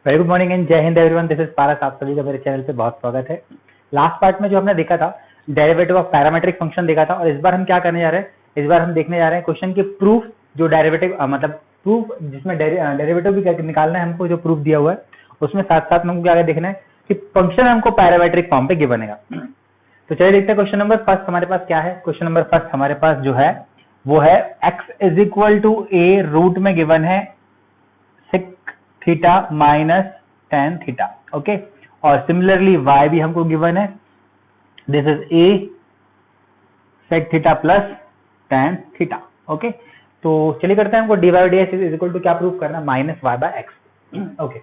Very good morning and जय Hind everyone, this is पारस। आप सभी का मेरे चैनल पे बहुत स्वागत है। लास्ट पार्ट में जो हमने देखा था डेरिवेटिव ऑफ पैरामेट्रिक फंक्शन देखा था, और इस बार हम क्या करने जा रहे हैं, इस बार हम देखने जा रहे हैं क्वेश्चन के प्रूफ, जो डेरिवेटिव मतलब प्रूफ जिसमें डेरिवेटिव भी निकालना है हमको, जो प्रूफ दिया हुआ है उसमें साथ साथ हमको क्या देखना है कि फंक्शन हमको पैरामेट्रिक फॉर्म पे गिवन है। तो चलिए देखते हैं क्वेश्चन नंबर फर्स्ट हमारे पास क्या है। क्वेश्चन नंबर फर्स्ट हमारे पास जो है वो है x is equal to a, root में गिवन है sec theta minus tan theta. Okay, और सिमिलरली y भी हमको गिवन है, this is a sec theta plus tan theta. Okay, तो चलिए करते हैं, हमको dy by D x is equal to क्या प्रूव करना है, minus y by x. Okay,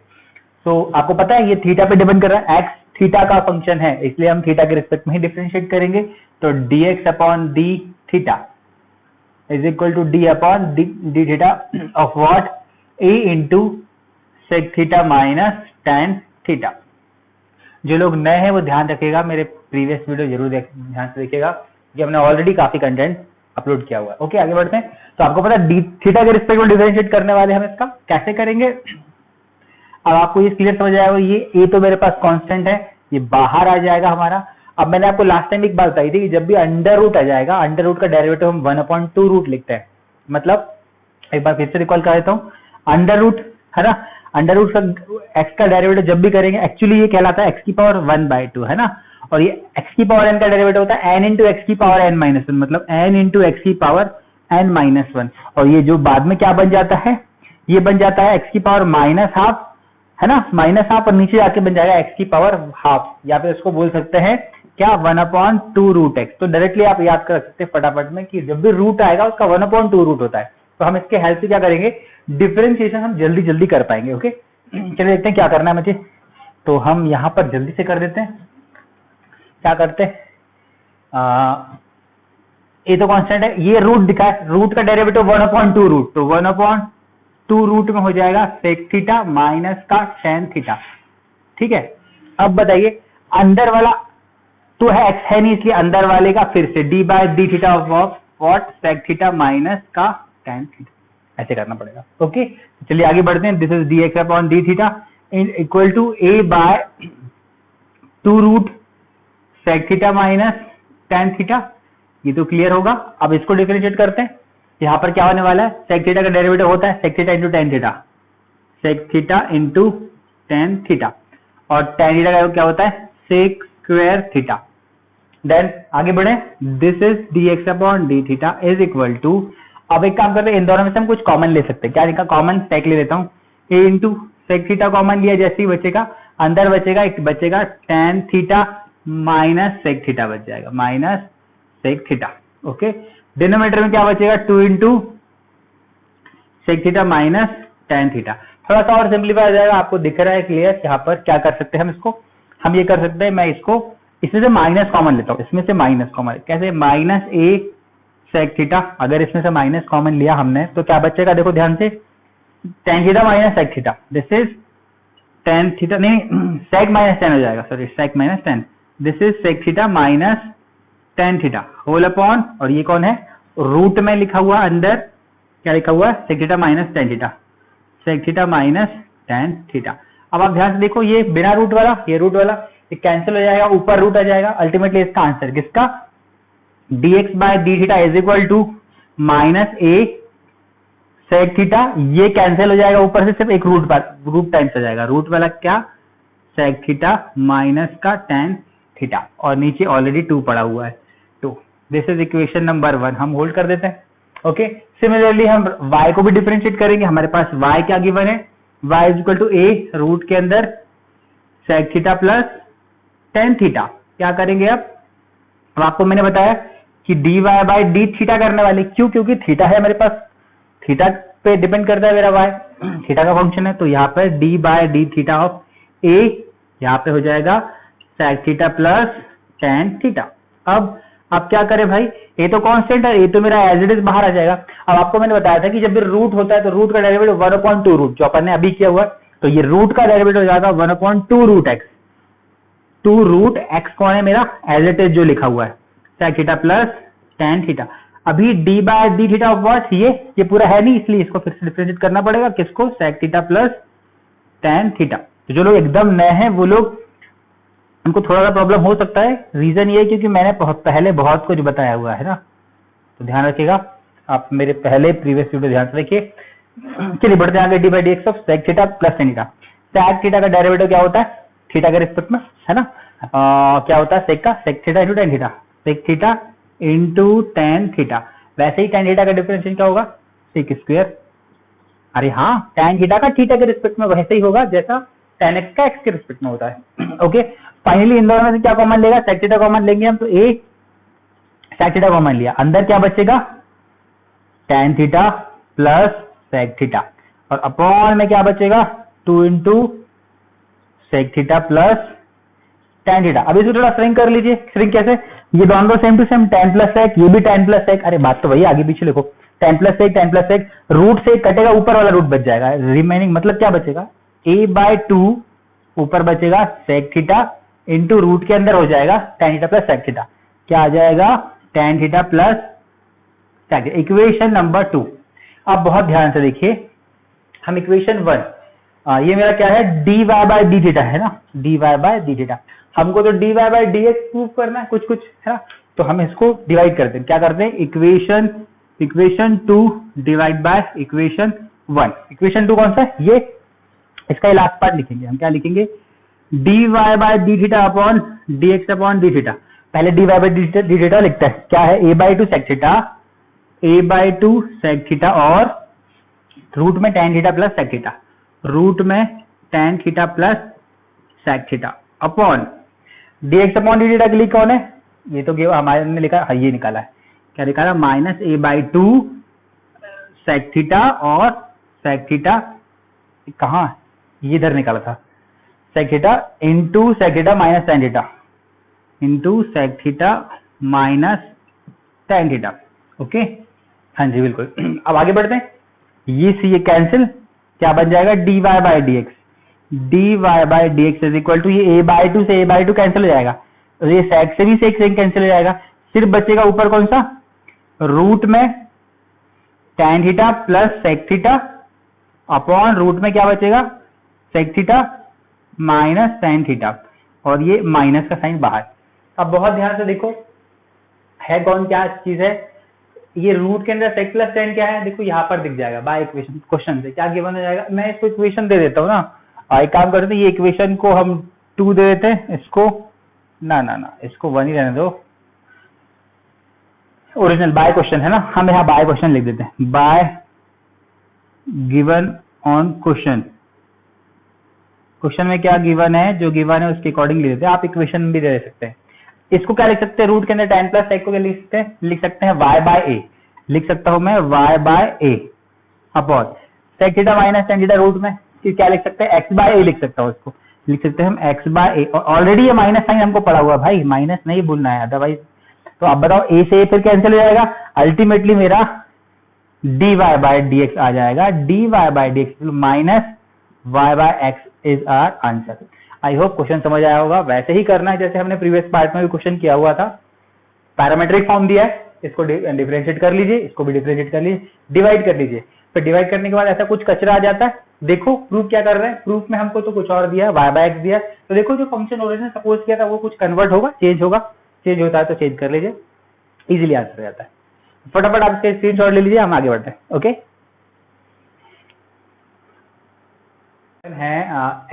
तो आपको पता है ये थीटा पे डिपेंड कर रहा है, x थीटा का फंक्शन है, इसलिए हम थीटा के रिस्पेक्ट में ही डिफरेंशिएट करेंगे। तो dx upon D theta is equal to d upon D theta of what, a into sec theta minus tan theta. जो लोग नए हैं वो ध्यान रखिएगा, मेरे प्रीवियस वीडियो जरूर ध्यान से देखिएगा कि हमने ऑलरेडी काफी कंटेंट अपलोड किया हुआ है। ओके, आगे बढ़ते हैं। तो आपको पता है डी थीटा के रिस्पेक्ट में डिफरेंशिएट करने वाले हम इसका कैसे करेंगे। अब आपको ये क्लियर समझ आएगा, ये तो मेरे पास कांस्टेंट है, ये बाहर आ जाएगा हमारा। अब मैंने आपको लास्ट टाइम एक बात बताई थी कि जब भी अंडर रूट आ जाएगा, अंडर रूट का डेरिवेटिव हम 1/2 रूट लिखते हैं। मतलब एक बार फिर से रिकॉल कर देता हूँ, अंडर रूट है ना, अंडर रूट का एक्स का डेरिवेटिव जब भी करेंगे, एक्चुअली ये कहलाता है एक्स की पावर 1/2 है ना, और ये एक्स की पावर एन का डेरिवेटिव होता है एन इंटू एक्स की पावर एन माइनस वन, मतलब एन इंटू एक्स की पावर एन माइनस वन। और ये जो बाद में क्या बन जाता है, ये बन जाता है एक्स की पावर माइनस हाफ है ना, माइनस हाफ, और नीचे जाके बन जाएगा एक्स की पावर हाफ, या फिर इसको बोल सकते हैं क्या 1/2 रूट एक्स। तो डायरेक्टली आप याद कर सकते हैं फटाफट में कि जब भी रूट आएगा उसका 1/2 रूट होता है। तो हम इसके हेल्प से क्या करेंगे, डिफरेंशिएशन हम जल्दी जल्दी कर पाएंगे। ओके, चलिए देखते हैं क्या करना है मुझे। तो हम यहां पर जल्दी से कर देते हैं, क्या करते हैं, ये तो कांस्टेंट है, ये रूट दिखा है, रूट का डेरिवेटिव 1/2 रूट, तो 1/2 रूट में हो जाएगा सेक थीटा माइनस का tan थीटा। ठीक है, अब बताइए अंदर वाला तो है एक्स है नहीं, इसलिए अंदर वाले का फिर से d by D theta of what, sec theta minus का tan थीटा, ऐसे करना पड़ेगा। ओके, चलिए आगे बढ़ते हैं। This is d x upon D theta equal to a by 2 root sec theta minus tan theta. ये तो क्लियर होगा। अब इसको डिफरेंशिएट करते हैं, यहाँ पर क्या होने वाला है, सेक थीटा का डेरिवेटिव होता है sec theta into tan theta, sec theta into tan theta, और tan थीटा का क्या होता है सेक स्क्वायर थीटा। देन आगे बढ़े, this is d x upon D theta is equal to, अब एक काम करते हैं, इन दोनों में से हम कुछ कॉमन ले सकते हैं। क्या लिखा, कॉमन सेक ले लेता हूँ, a into sec theta common लिया, जैसे ही बचेगा अंदर बचेगा एक बचेगा tan theta minus sec theta बच जाएगा, minus sec theta. Okay, denominator में क्या बचेगा, 2 into sec theta minus tan theta. थोड़ा सा और सिंप्लीफाई हो जाएगा, आपको दिख रहा है क्लियर। यहाँ पर क्या कर सकते हैं हम इसको, हम ये कर सकते हैं, मैं इसको इसमें से माइनस कॉमन लेता हूँ, इसमें से माइनस कॉमन कैसे, माइनस ए सेक थीटा, अगर इसमें से माइनस कॉमन लिया हमने तो क्या बचेगा, देखो ध्यान से, tan theta minus sec theta, this is tan theta, नहीं सेक माइनस tan हो जाएगा, sorry sec minus tan, this is sec theta minus tan theta whole upon, और ये कौन है, रूट में लिखा हुआ अंदर क्या लिखा हुआ है, sec theta minus tan theta, sec theta minus tan theta. अब आप ध्यान से देखो, ये बिना रूट वाला, ये रूट वाला, ये कैंसिल हो जाएगा, ऊपर रूट आ जाएगा। अल्टीमेटली इसका आंसर किसका, dx by D theta is equal to minus a sec theta, ये कैंसिल हो जाएगा, ऊपर से सिर्फ एक रूट टाइम्स आ जाएगा, रूट वाला क्या, सेक थीटा माइनस का tan थीटा, और नीचे ऑलरेडी 2 पड़ा हुआ है 2। दिस इज इक्वेशन नंबर 1, हम होल्ड कर देते हैं। ओके, सिमिलरली हम y को भी डिफरेंशिएट करेंगे, हमारे पास y क्या गिवन है, y is equal to a root के अंदर sec theta plus tan theta. क्या करेंगे अब आपको मैंने बताया कि dy बाय डी थीटा करने वाले, क्यों, क्योंकि थीटा है मेरे पास, थीटा पे डिपेंड करता है मेरा y, थीटा का फंक्शन है, तो यहाँ पर D by D theta of A, यहाँ पे हो जाएगा sec theta plus tan theta. अब क्या करें भाई, ये तो कांस्टेंट है, ये तो मेरा एज इट इज बाहर आ जाएगा। अब आपको मैंने बताया था कि जब भी रूट होता है तो रूट का डेरिवेटिव 1/2 रूट, जो अपन ने अभी किया हुआ है, तो ये रूट का डेरिवेटिव हो जाएगा 1/2 रूट एक्स। 2 रूट एक्स कौन है मेरा, एज इट इज जो लिखा हुआ है sec theta plus tan theta. अभी D by D theta of what, ये पूरा है नहीं, इसलिए इसको फिर से डिफरेंशिएट करना पड़ेगा, किसको, sec theta plus tan theta. तो जो लोग एकदम नए हैं वो लोग, उनको थोड़ा सा प्रॉब्लम हो सकता है। रीजन ये है क्योंकि मैंने पहले बहुत कुछ बताया हुआ है ना, तो ध्यान रखिएगा। आप मेरे पहले प्रीवियस वीडियो ध्यान से देखिए। चलिए बढ़ते हैं आगे। D by D x of sec theta plus tan theta. Sec theta का डेरिवेटिव क्या होता है थीटा के रिस्पेक्ट में, है ना। क्या होता है सेक का, sec theta into tan theta, sec theta into tan theta. वैसे ही टेन थीटा का डिफरेंशिएशन क्या होगा, सेक स्क्वायर। अरे हाँ, टेन थीटा का थीटा के रिस्पेक्ट में वैसे ही होगा जैसा टेन एक्स का एक्स के रिस्पेक्ट में होता है। ओके, फाइनली इन दोनों में से क्या कॉमन लेगा, सेक थीटा कॉमन लेंगे हम, तो ए सेक थीटा कॉमन लिया, अंदर क्या बचेगा tan theta plus sec theta, और अपॉन में क्या बचेगा 2 into sec theta plus tan theta. अब इसको थोड़ा श्रिंक कर लीजिए। श्रिंक कैसे, ये दोनों same to same, tan plus sec, ये भी टेन प्लस सेक। अरे बात तो वही, आगे पीछे लिखो, tan plus sec, tan plus sec, root से कटेगा, ऊपर वाला रूट बच जाएगा, रिमेनिंग मतलब क्या बचेगा a बाय 2, ऊपर बचेगा सेक थीटा इंटू रूट के अंदर हो जाएगा tan theta plus sec theta. क्या आ जाएगा tan theta plus sec, equation number 2। अब बहुत ध्यान से देखिए, हम इक्वेशन 1, ये मेरा क्या है dy बाय डी थीटा है ना, dy बाय डी थीटा। हमको तो dy by d x prove करना है कुछ कुछ, है ना। तो हम इसको डिवाइड करते हैं, क्या करते हैं equation 2 divide by equation 1। Equation 2 कौन सा है ये, इसका लास्ट पार्ट लिखेंगे हम। क्या लिखेंगे dy by D theta upon dx upon D theta. पहले dy बाय डी थीटा लिखता है, क्या है a by 2 sec theta, a by 2 sec theta, और रूट में tan theta plus sec theta, root में tan theta plus sec theta, upon dx upon D theta के लिए कौन है, ये तो हमारे ने लिखा, हाँ ये निकाला है, क्या निकाला minus a by 2 sec theta, और सेक थीटा कहाँ, ये इधर निकाला था, sec theta into sec theta minus tan theta, into sec theta minus tan theta. Okay, हाँ जी बिल्कुल। अब आगे बढ़ते हैं, ये कैंसिल, क्या बन जाएगा dy by d x, dy by d x is equal to, ये a बाय 2 से a बाय 2 कैंसिल हो जाएगा, तो ये सेक से भी सेक कैंसिल हो जाएगा, सिर्फ बचेगा ऊपर कौन सा, रूट में tan theta plus sec theta, upon root में क्या बचेगा sec theta minus tan theta, और ये माइनस का साइन बाहर। अब बहुत ध्यान से देखो, है कौन क्या चीज है, ये रूट के अंदर सेक प्लस टेन क्या है, देखो यहाँ पर दिख जाएगा बाय इक्वेशन, क्वेश्चन से क्या गिवन हो जाएगा। मैं इसको इक्वेशन दे देता हूँ ना, एक काम करते हैं, ये इक्वेशन को हम 2 दे देते हैं, इसको ना इसको 1 ही रहने दो, ओरिजिनल बाय क्वेश्चन है ना, हम यहाँ बाय क्वेश्चन लिख देते हैं, bye given on question. Question में क्या गिवन है, जो गिवन है उसके अकॉर्डिंग लिख देते हैं, आप इक्वेशन भी दे सकते हैं। इसको क्या लिख सकते हैं, रूट के अंदर टेन प्लस सेक को क्या लिख सकते हैं y बाय ए, लिख सकता हूं मैं y by A, upon sec theta minus tan theta, root में क्या लिख सकते हैं x बाय ए, लिख सकता हूं, इसको लिख सकते हैं हम x बाय ए, और ऑलरेडी ये माइनस साइन हमको पड़ा हुआ भाई, माइनस नहीं भूलना है अदरवाइज। तो अब बताओ a से a फिर कैंसिल हो जाएगा, अल्टीमेटली मेरा dy बाय dx आ जाएगा, dy by dx minus y by x is our answer. I hope question समझ आया होगा। वैसे ही करना है जैसे हमने प्रीवियस पार्ट में भी क्वेश्चन किया हुआ था, पैरामेट्रिक फॉर्म दिया है, इसको डिफरेंशिएट कर लीजिए, इसको भी डिफरेंशिएट कर लीजिए, डिवाइड कर लीजिए, फिर डिवाइड करने के बाद ऐसा कुछ कचरा आ जाता है। देखो प्रूफ क्या कर रहे हैं, प्रूफ में हमको तो कुछ और दिया है, y बाय x दिया है, तो देखो जो फंक्शन ओरिजिनल सपोज किया था वो कुछ कन्वर्ट होगा, चेंज होगा, चेंज होता है तो चेंज कर लीजिए, इजीली आंसर हो जाता है। फटाफट आप इसके स्क्रीनशॉट ले लीजिए, हम आगे बढ़ते हैं। ओके, है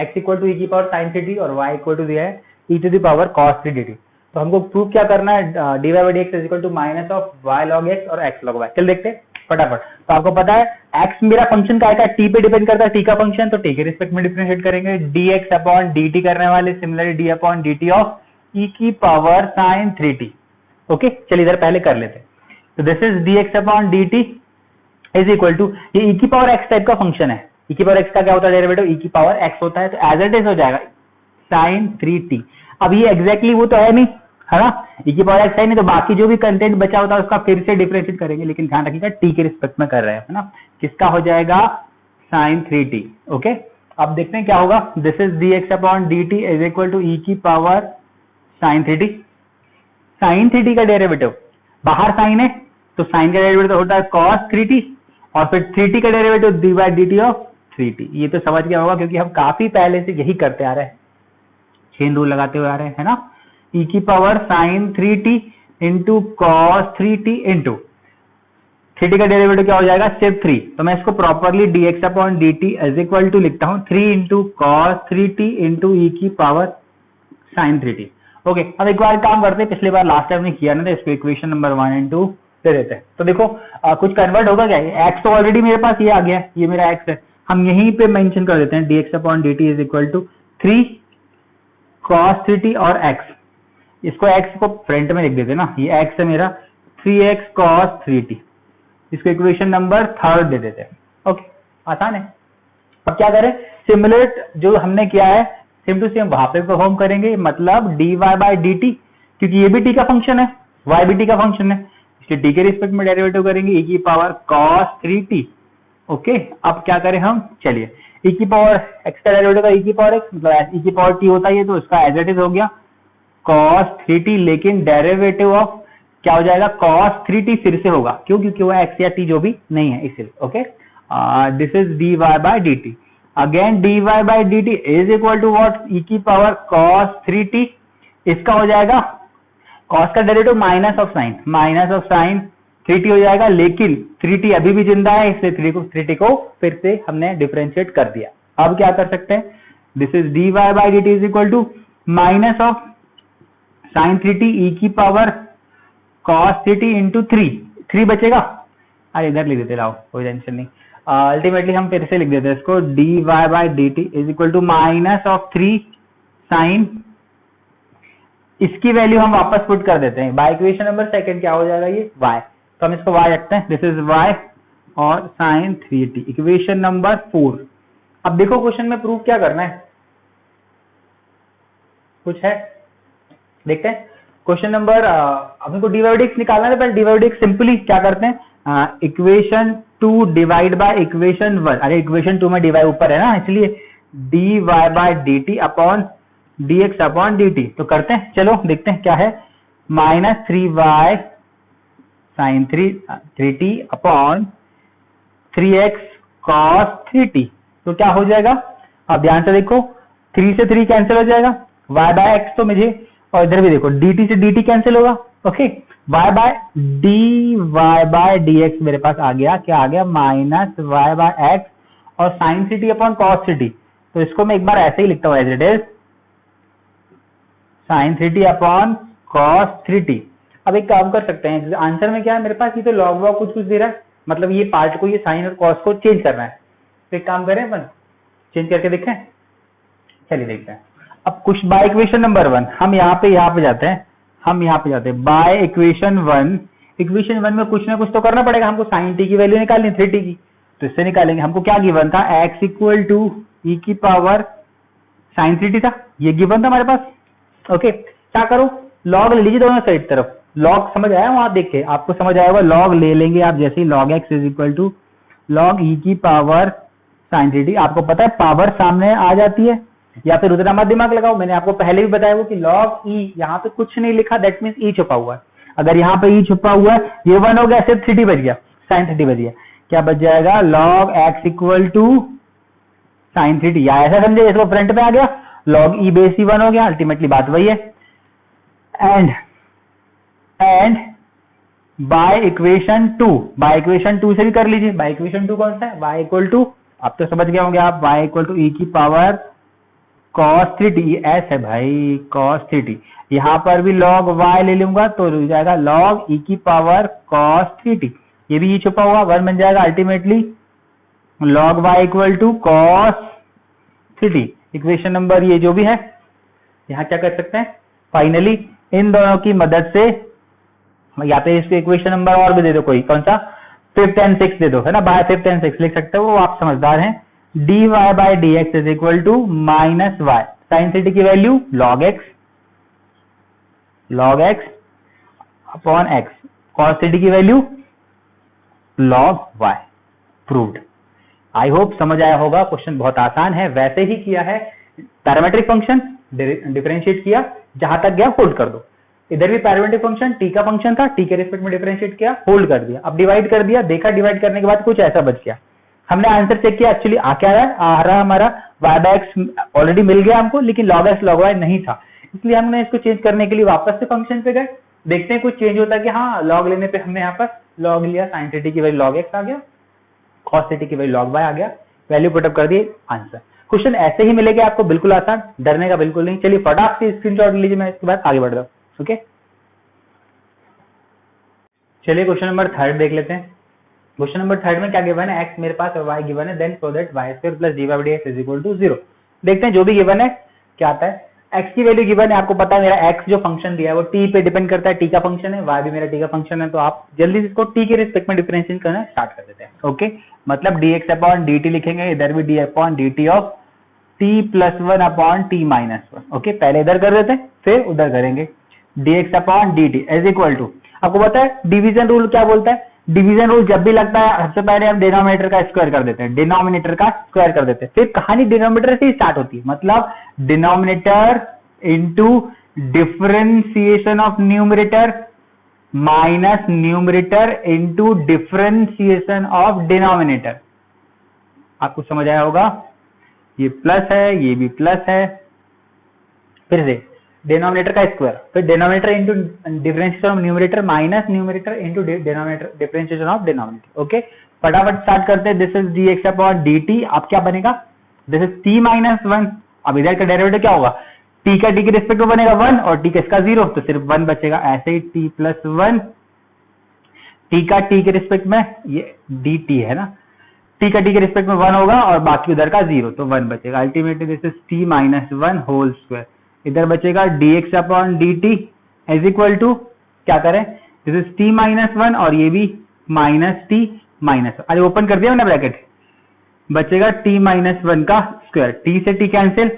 x इक्वल टू e की पावर साइन थ्री टी और y इक्वल टू दिया है e to the power cos three d t. तो हमको प्रूव क्या करना है, dy by D x is equal to minus of y log x और x लॉग y। चल देखते हैं फटाफट। तो आपको पता है x मेरा फंक्शन का t पे डिपेंड करता है, t का फंक्शन, तो t के रिस्पेक्ट में डिफरेंशिएट करेंगे, dx अपॉन dt करने वाले, similarly d upon dt of e की power sine three t. Okay, चलिए इधर पहले कर लेते हैं। तो this is dx upon dt is equal to, ये e की पावर x टाइप का फंक्शन है, e की पावर x का क्या होता है डेरिवेटिव, e की पावर x होता है, तो एज इट इज हो जाएगा साइन थ्री टी। अब ये एग्जैक्टली वो तो है नहीं, है ना, e की पावर x है नहीं, तो बाकी जो भी कंटेंट बचा होता है उसका फिर से डिफरेंशिएट करेंगे, लेकिन ध्यान रखिएगा t के रिस्पेक्ट में कर रहे हैं, है ना, किसका हो जाएगा साइन थ्री टी। ओके, अब देखते हैं क्या होगा, this is dx upon dt is equal to e की power sine three t. Sine three t का डेरिवेटिव, बाहर साइन है तो साइन का डेरिवेटिव होता है कॉस थ्री टी, और फिर थ्री टी का derivative D by D t of 3t। ये तो समझ गया होगा क्योंकि हम काफी पहले से यही करते आ रहे हैं, चेन रूल लगाते हुए आ रहे हैं, है ना। e की power sin 3t into cos 3t into 3t का डेरिवेटिव क्या हो जाएगा, सिर्फ 3। तो मैं इसको properly dx upon dt is equal to लिखता हूं 3 into cos 3t into e की पावर sin 3t। ओके, अब एक बार काम करते हैं, पिछली बार लास्ट टाइम ने किया ना, तो इसको इक्वेशन नंबर 1 एंड 2 दे देते हैं। तो देखो कुछ कन्वर्ट होगा क्या, x तो ऑलरेडी मेरे पास ये आ गया, ये मेरा x है, हम यहीं पे मेंशन कर देते हैं dx upon dt is equal to 3 cos 3t और x। इसको x को फ्रंट में लिख देते हैं ना, ये x है मेरा 3x cos 3t, इसको इक्वेशन नंबर 3 दे देते हैं। ओके, आसान है। अब क्या करें, सिमुलेट जो हमने किया है सेम टू सेम वहां पे परफॉर्म करेंगे, मतलब dy बाय dt, क्योंकि ये भी t का फंक्शन है, y भी t का फंक्शन है, इसलिए t के रिस्पेक्ट में डेरिवेटिव करेंगे e की पावर cos 3t। ओके, अब क्या करें हम, चलिए e की पावर x का डेरिवेटिव का e की पावर x, मतलब e की पावर t होता है, तो इसका एज इट इज हो गया cos 3t, लेकिन डेरिवेटिव ऑफ क्या हो जाएगा, cos 3t फिर से होगा, क्यों, क्योंकि वो x या t जो भी नहीं है, इसलिए। Okay, this is dy by dt, again dy by dt is equal to what, e की पावर cos 3t, इसका हो जाएगा cos का derivative minus of sine 3t हो जाएगा, लेकिन 3t अभी भी जिंदा है, इसलिए 3t को फिर से हमने डिफरेंशिएट कर दिया। अब क्या कर सकते हैं, this is dy by dt is equal to minus of sine 3t e की पावर cos 3t इंटू 3 बचेगा, अरे इधर लिख देते, लाओ कोई टेंशन नहीं। अल्टीमेटली हम फिर से लिख देते हैं इसको dy by dt is equal to minus of 3 sine, इसकी वैल्यू हम वापस पुट कर देते हैं बाय इक्वेशन नंबर सेकंड, क्या हो जाएगा ये y, तो हम इसको y रखते हैं, दिस इज y और साइन 3t, इक्वेशन नंबर 4। अब देखो क्वेश्चन में प्रूव क्या करना है, कुछ है, देखते हैं क्वेश्चन नंबर, हमको dy/dx निकालना है, पहले dy/dx सिंपली क्या करते हैं, इक्वेशन 2 डिवाइड बाय इक्वेशन 1, अरे इक्वेशन 2 में dy ऊपर है ना, इसलिए dy by dt upon dx upon dt, तो करते हैं, चलो देखते हैं क्या है, minus 3y sign 3t upon 3x cos 3t, तो क्या हो जाएगा, अब ध्यान से देखो 3 से 3 कैंसिल हो जाएगा, y बाय x तो मुझे, और इधर भी देखो dt से dt कैंसिल होगा, okay, y by dy by dx मेरे पास आ गया, क्या आ गया, माइनस y बाय x और sine 3t upon cos 3t, तो इसको मैं एक बार ऐसे ही लिखता हूँ as it is sine 3t upon cos 3t। अब एक काम कर सकते हैं, आंसर में क्या है मेरे पास, ये तो लॉग वॉग कुछ दे रहा है, मतलब ये पार्ट को, ये साइन और कॉस को चेंज करना है, तो एक काम करें अपन चेंज करके देखें, चलिए देखते हैं। अब कुछ बाय इक्वेशन नंबर 1 हम यहाँ पे जाते हैं, बाय इक्वेशन 1 में कुछ ना कुछ तो करना पड़ेगा, हमको साइन t की वैल्यू निकालनी 3t की, तो इससे निकालेंगे। हमको क्या गिवन था, x इक्वल टू e की पावर साइन 3t था, ये गिवन था हमारे पास। ओके, क्या करो, लॉग ले लीजिए दोनों साइड तरफ, लॉग समझ आया वहां, देख के आपको समझ आया होगा, लॉग ले लेंगे आप, जैसे ही log x is equal to log e की पावर साइन 3t, आपको पता है पावर सामने आ जाती है, या फिर उतना मत दिमाग लगाओ, मैंने आपको पहले भी बताया वो कि लॉग e, यहाँ पे कुछ नहीं लिखा, दैट मीन्स e छुपा हुआ है, अगर यहाँ पे e छुपा हुआ है, ये 1 हो गया, सिर्फ 3t बच गया, साइन 3t बच गया, क्या बच जाएगा, log x equal to sine 3t, या ऐसा समझे इसको फ्रंट में आ गया, लॉग e बेस ही 1 हो गया, अल्टीमेटली बात वही है। एंड बाय इक्वेशन 2 से भी कर लीजिए, बाय इक्वेशन 2 कौन सा है, y इक्वल टू, आप तो समझ गए होंगे आप, y इक्वल टू e की पावर cos 3t, s है भाई cos 3t, यहाँ पर भी log y ले लूंगा तो हो जाएगा log e की पावर cos 3t, ये भी ये छुपा हुआ 1 बन जाएगा, ultimately log y equal to cos 3t, equation number ये जो भी है, यहाँ क्या कर सकते हैं, फाइनली इन दोनों की मदद से, या तो इसको इक्वेशन नंबर और भी दे दो, कोई कौन सा, 5th and 6th दे दो, है ना, बाय 5th and 6th लिख सकते हो, वो आप समझदार हैं। dy by dx is equal to minus y, sine 3t की value log x upon x, cos 3t की value log y, proved. I hope समझ आया होगा, क्वेश्चन बहुत आसान है, वैसे ही किया है, पैरामेट्रिक फंक्शन डिफरेंशिएट किया, जहां तक गया होल्ड कर दो, इधर भी पैरामेट्रिक फंक्शन t का फंक्शन था, t के रिस्पेक्ट में डिफरेंशिएट किया, होल्ड कर दिया, अब डिवाइड कर दिया, देखा डिवाइड करने के बाद कुछ ऐसा बच गया, हमने आंसर चेक किया, एक्चुअली आ क्या रहा है, आ रहा हमारा y बाय एक्स ऑलरेडी मिल गया हमको, लेकिन log x log y नहीं था, इसलिए हमने इसको चेंज करने के लिए वापस से फंक्शन पे गए, देखते हैं कुछ चेंज होता है कि हाँ log लेने पे हमने यहाँ पर log लिया, sin ct की वैल्यू log x आ गया, cos ct की वैल्यू log y आ गया, वैल्यू पुटअप कर दिए, आंसर। क्वेश्चन ऐसे ही मिलेगा आपको, बिल्कुल आसान, डरने का बिल्कुल नहीं। चलिए फटाक से स्क्रीनशॉट लीजिए, मैं इसके बाद आगे बढ़ रहा हूँ। ओके, चलिए क्वेश्चन नंबर 3 देख लेते हैं। क्वेश्चन नंबर 3 में क्या गिवन है, x मेरे पास और y गिवन है, then so that y square plus dy by dx is equal to 0। देखते हैं जो भी गिवन है क्या आता है। x की वैल्यू गिवन है, आपको पता है मेरा x जो फंक्शन दिया है वो t पे डिपेंड करता है, t का फंक्शन है, y भी मेरा t का फंक्शन है, तो आप जल्दी से इसको t के रिस्पेक्ट में डिफरेंशिएट करना स्टार्ट कर देते हैं। ओके, मतलब dx अपॉन dt लिखेंगे, इधर भी d upon dt of t plus 1 upon t minus 1। Okay, पहले इधर कर देते हैं फिर उधर करेंगे, dx upon dt is equal to, आपको पता है डिवीजन रूल क्या बोलता है, डिवीजन रूल जब भी लगता है सबसे पहले हम डिनोमिनेटर का स्क्वायर कर देते हैं, डिनोमिनेटर का स्क्वायर कर देते हैं, फिर कहानी डिनोमिनेटर से ही स्टार्ट होती है, मतलब denominator into differentiation of numerator minus numerator into differentiation of denominator. आपको समझ आया होगा, ये प्लस है, ये भी प्लस है, फिर से डिनोमिनेटर का स्क्वायर, फिर denominator into differentiation of numerator minus numerator into denominator differentiation of denominator. Okay, फटाफट स्टार्ट करते हैं। This is dx upon dt, अब क्या बनेगा, दिस इज t माइनस 1, अब इधर का डेरिवेटिव क्या होगा, t का t के रिस्पेक्ट में बनेगा 1 और t का इसका 0, तो सिर्फ 1 बचेगा, ऐसे ही t प्लस 1, t का t के रिस्पेक्ट में ये dt है ना, t का t के रिस्पेक्ट में 1 होगा और बाकी उधर का 0, तो 1 बचेगा। Ultimately this is t minus 1 whole square, इधर बचेगा dx upon dt is equal to, क्या करें, दिस इज t माइनस 1 और ये भी माइनस t माइनस 1, अरे ओपन कर दिया मैंने ब्रैकेट, बचेगा t माइनस 1 का स्क्वायर, t से t cancel,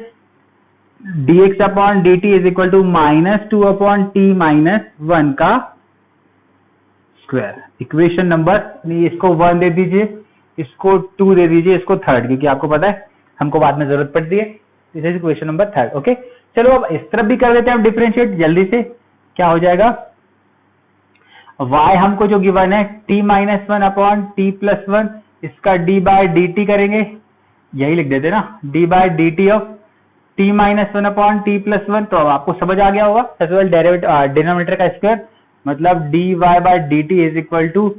dx upon dt is equal to minus 2 upon t minus 1 का स्क्वायर। इक्वेशन नंबर, इसको 1 दे दीजिए, इसको 2 दे दीजिए, इसको 3rd, क्योंकि आपको पता है हमको बाद में जरूरत पड़ती है। This is equation number 3rd। Okay, चलो अब इस तरफ भी कर देते हैं हम डिफरेंशिएट जल्दी से, क्या हो जाएगा, y हमको जो गिवन है t minus 1 upon t plus 1, इसका d बाय dt करेंगे, यही लिख देते ना, d by dt of t minus 1 upon t plus 1, तो आपको समझ आ गया होगा, सबसे पहले डेरिवेटिव डिनोमिनेटर का स्क्वायर, मतलब dy by dt is equal to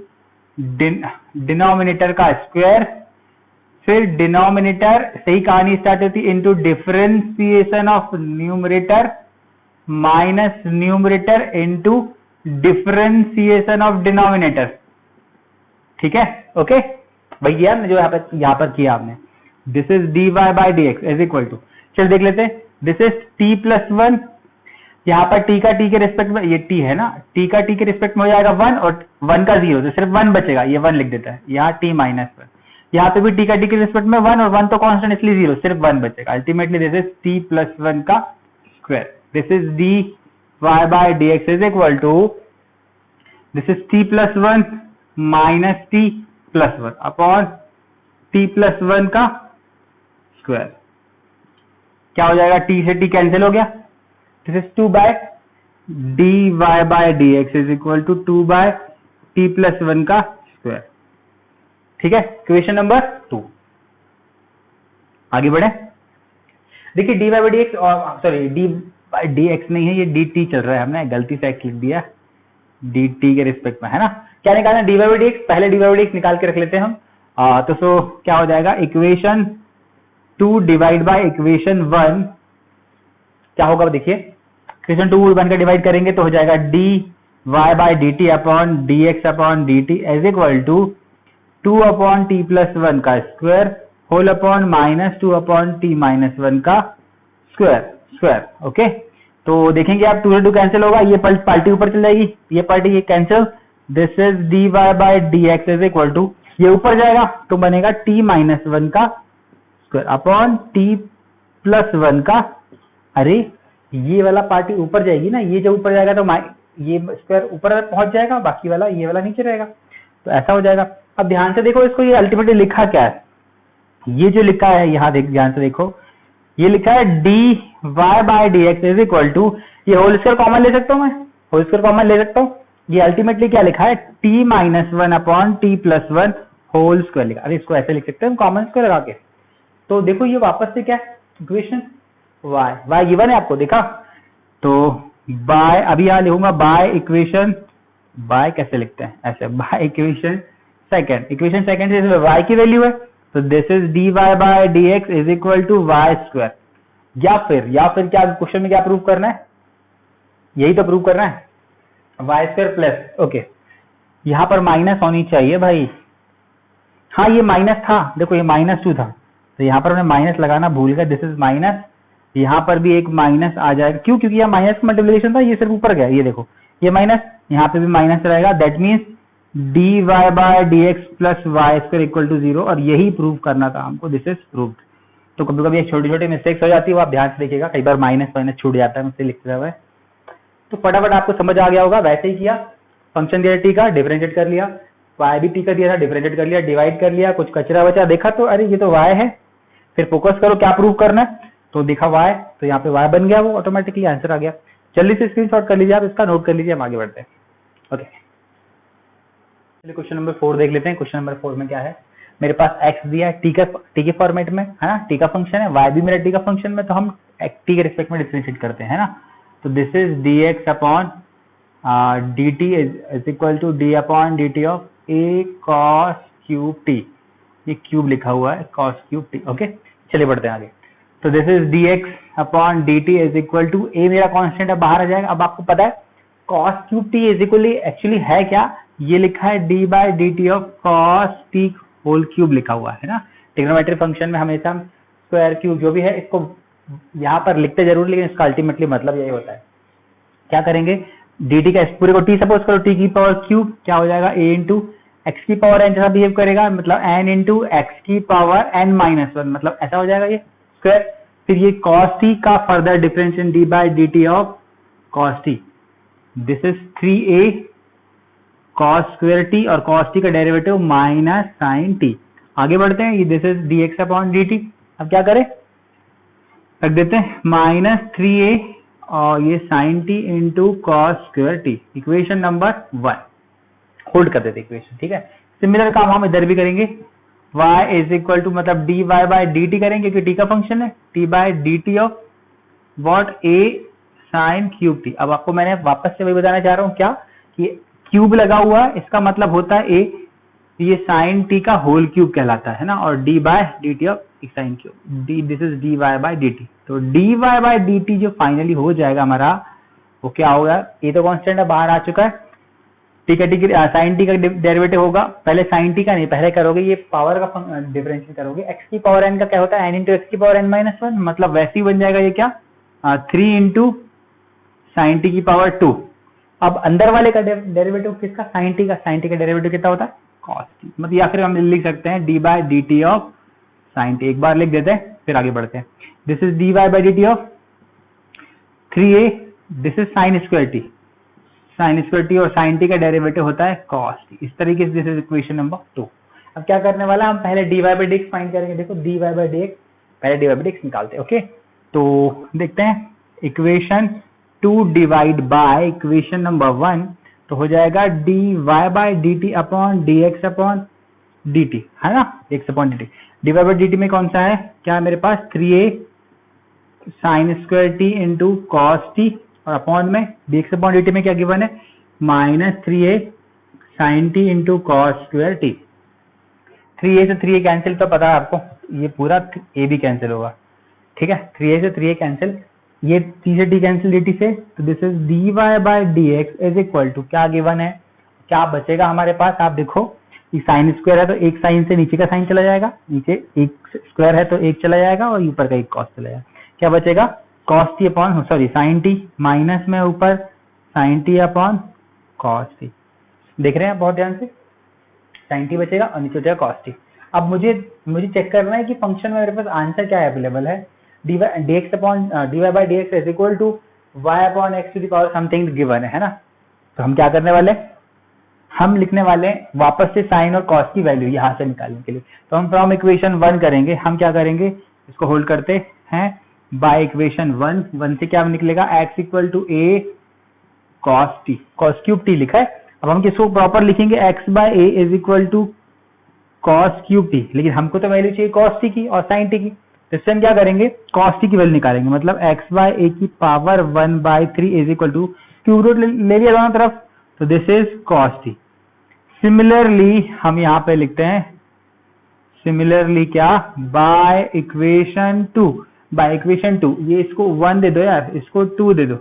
denominator का स्क्वायर, फिर डिनोमिनेटर से ही कहानी स्टार्ट होती है, into differentiation of numerator minus numerator into differentiation of denominator. ठीक है, ओके भैया, जो यहाँ पर किया आपने, this is dy by dx is equal to, चल देख लेते हैं, दिस इज t प्लस 1, यहाँ पर t का t के रिस्पेक्ट में, ये t है ना, t का t के रिस्पेक्ट में हो जाएगा 1 और 1 का 0, तो सिर्फ 1 बचेगा, ये 1 लिख देता है, यहाँ t माइनस 1, यहाँ पे भी t का t के रिस्पेक्ट में 1 और 1 तो कांस्टेंट इसलिए 0, सिर्फ 1 बचेगा। Ultimately this is t plus 1 का square, this is dy by dx is equal to, this is t plus 1 minus t plus 1 upon t plus 1 का स्क्वायर, क्या हो जाएगा, t से t कैंसिल हो गया, this is 2 by dy by dx is equal to 2 by t plus 1 का square. ठीक है, क्वेश्चन नंबर 2, आगे बढ़े। देखिए dy बाय dx, और सॉरी d बाय dx नहीं है, ये dt चल रहा है, हमने गलती से लिख दिया dt के रिस्पेक्ट में, है ना। क्या निकालना, dy बाय dx, पहले dy बाय dx निकाल के रख लेते हैं हम, तो सो क्या हो जाएगा, इक्वेशन 2 डिवाइड बाय इक्वेशन 1, क्या होगा देखिए, इक्वेशन 2 1 का डिवाइड करेंगे तो हो जाएगा dy by dt upon dx upon dt is equal to 2 upon t plus 1 का square whole upon minus 2 upon t minus 1 का स्क्वायर। ओके, तो देखेंगे आप 2 से 2 कैंसिल होगा, ये पार्टी ऊपर चल जाएगी, ये पार्टी ये cancel, this is dy by dx is equal to, ये ऊपर जाएगा तो बनेगा t माइनस 1 का स्क्वायर अपॉन t प्लस 1 का, अरे ये वाला पार्टी ऊपर जाएगी ना, ये जब ऊपर जाएगा तो ये स्क्वायर ऊपर पहुंच जाएगा, बाकी वाला ये वाला नीचे रहेगा, तो ऐसा हो जाएगा। अब ध्यान से देखो इसको, ये अल्टीमेटली लिखा क्या है, ये जो लिखा है यहाँ ध्यान से देखो, ये लिखा है dy by dx is equal to, ये होल स्क्वायर कॉमन ले सकता हूँ मैं, होल स्क्वायर कॉमन ले सकता हूँ, ये अल्टीमेटली क्या लिखा है, t minus 1 upon t plus 1 whole square लिखा। अरे इसको ऐसे लिख सकते हैं कॉमन स्क्वायर लगा के। तो देखो ये वापस से क्या है इक्वेशन y गिवन है आपको देखा। तो बाय अभी यहाँ लिखूंगा बाय इक्वेशन, बाय कैसे लिखते हैं ऐसे, by equation second, equation second से इसमें y की वैल्यू है तो this is dy by dx is equal to y square. या फिर क्या क्वेश्चन में क्या प्रूव करना है, यही तो प्रूव करना है वाई स्क्वायर प्लस, ओके यहाँ पर माइनस होनी चाहिए भाई। हाँ ये माइनस था, देखो ये -2 था तो यहाँ पर हमने माइनस लगाना भूल गए, दिस इज माइनस, यहाँ पर भी एक माइनस आ जाएगा। क्यों? क्योंकि यहाँ माइनस मल्टीप्लिकेशन था, ये सिर्फ ऊपर गया, ये देखो ये माइनस, यहाँ पे भी माइनस रहेगा। That means dy by dx plus y square equal to 0, और यही प्रूव करना था हमको, दिस इज प्रूव्ड। तो कभी कभी छोटी छोटी मिस्टेक्स हो जाती है, वो आप ध्यान से देखिएगा, कई बार माइनस छूट जाता है मुझसे लिखते हुए। तो फटाफट आपको समझ आ गया होगा। वैसे ही किया, फंक्शन दिया टी का डिफरेंशिएट कर लिया, y भी टी का दिया था डिफरेंशिएट कर लिया, डिवाइड कर लिया, कुछ कचरा बचा देखा तो अरे ये तो y है, फिर फोकस करो क्या प्रूव करना है, तो देखा y, तो यहाँ पे y बन गया, वो ऑटोमेटिकली आंसर आ गया। जल्दी से स्क्रीनशॉट कर लीजिए आप, इसका नोट कर लीजिए, हम आगे बढ़ते हैं। ओके चलिए क्वेश्चन नंबर 4 देख लेते हैं। क्वेश्चन नंबर 4 में क्या है, मेरे पास x दिया है टी के फॉर्मेट में है ना, टी का फंक्शन है, y भी मेरा टी का फंक्शन में, तो हम टी के रिस्पेक्ट में डिफरेंशिएट करते हैं ना। तो this is dx upon dt is equal to d upon dt of a cos cube t, ये क्यूब लिखा हुआ है cos क्यूब t। ओके चलिए बढ़ते हैं आगे। तो this is dx upon dt is equal to a मेरा कांस्टेंट है, बाहर आ जाएगा। अब आपको पता है cos cube t is equally actually है क्या, ये लिखा है d by dt of cos t whole cube लिखा हुआ है ना। ट्रिग्नोमेट्री फंक्शन में हमेशा स्क्वायर क्यूब जो भी है इसको यहाँ पर लिखते जरूर, लेकिन इसका अल्टीमेटली मतलब यही होता है। क्या करेंगे, dt का इस पूरे को t सपोज करो, t की पावर क्यूब क्या हो जाएगा a इंटू एक्स की पावर n जैसा बिहेव करेगा, मतलब n इंटू एक्स की पावर n माइनस 1, मतलब ऐसा हो जाएगा ये स्क्वायर। फिर ये cos t का further differentiation d by dt of cos t, this is 3a cos square t, और cos t का डेरिवेटिव माइनस साइन t। आगे बढ़ते हैं, ये this is dx upon dt। अब क्या करें, रख देते हैं -3a और ये sin t into cos square t, equation number 1 hold कर देते इक्वेशन। ठीक है, सिमिलर काम हम इधर भी करेंगे, y इज इक्वल टू मतलब dy बाय dt करेंगे क्योंकि t का फंक्शन है, t by dt of what a sin cube t। अब आपको मैंने वापस से वही बताना चाह रहा हूँ क्या, कि क्यूब लगा हुआ है इसका मतलब होता है a, ये sin t का होल क्यूब कहलाता है ना, और d by dt of sine cube d, this is dy by dt। तो dy बाय dt जो फाइनली हो जाएगा हमारा, वो क्या होगा, ये तो कांस्टेंट है बाहर आ चुका है, t का साइन t का डेरिवेटिव होगा, पहले साइन t का नहीं, पहले करोगे ये पावर का डिफरेंशिएट करोगे, x की पावर n का क्या होता है n इंटू एक्स की पावर n माइनस 1, मतलब वैसे ही बन जाएगा ये क्या 3 इंटू साइन t की पावर 2। अब अंदर वाले का डेरिवेटिव किसका, साइन t का, साइन t का डेरिवेटिव कितना होता है cos t, मतलब या फिर हम लिख सकते हैं d by dt of sine t। एक बार लिख देते हैं फिर आगे बढ़ते हैं। This is dy by dt of 3a, this is sine square t, sine square t, और साइन t का डेरिवेटिव होता है cos t। इस तरीके से दिस इज इक्वेशन नंबर 2। अब क्या करने वाला, हम पहले dy बाय dx फाइंड करेंगे। देखो dy बाय dx, पहले dy बाय dx निकालते हैं। ओके तो देखते हैं equation 2 divide by equation number 1, तो हो जाएगा dy by dt upon dx upon dt, है ना, x upon dt। dy by dt में कौन सा है, क्या है मेरे पास 3a sine square t into cos t, और अपॉन में dx अपॉन dt में क्या गिवन है -3a sine t into cos square t। 3a से 3a कैंसिल, तो पता है आपको ये पूरा a भी कैंसिल होगा। ठीक है, 3a से 3a कैंसिल, ये t से t कैंसिल dt से, तो this is dy by dx is equal to क्या गिवन है, क्या बचेगा हमारे पास, आप देखो ये साइन स्क्वायर है तो एक साइन से नीचे का साइन चला जाएगा, नीचे एक स्क्वायर है तो एक चला जाएगा, और ऊपर का एक कॉस चला जाएगा। क्या बचेगा cos t upon sorry sine t, minus में ऊपर sine t upon cos t. देख रहे हैं बहुत ध्यान से, साइन टी बचेगा और नीचे बचेगा कॉस टी। अब मुझे चेक करना है कि फंक्शन में मेरे पास आंसर क्या अवेलेबल है, dx upon dy by dx is equal to y upon x to the power something given है ना। तो हम क्या करने वाले, हम लिखने वाले वापस से साइन और कॉस की वैल्यू यहाँ से निकालने के लिए। तो हम फ्रॉम इक्वेशन 1 करेंगे, हम क्या करेंगे, इसको होल्ड करते हैं बाय इक्वेशन 1 से क्या निकलेगा, x equal to a cos t, cos cube t लिखा है। अब हम किसको प्रॉपर लिखेंगे, x by a is equal to cos cube t, लेकिन हमको तो वैल्यू चाहिए कॉस टी की और साइन टी की, तो इससे हम क्या करेंगे, कॉस टी की वैल्यू निकालेंगे, मतलब एक्स बाय ए की power 1/3 is equal to cube root ले लिया दोनों तरफ, तो this is cos t. Similarly हम यहाँ पे लिखते हैं, सिमिलरली क्या, बाय इक्वेशन 2, ये इसको 1 दे दो यार, इसको 2 दे दो,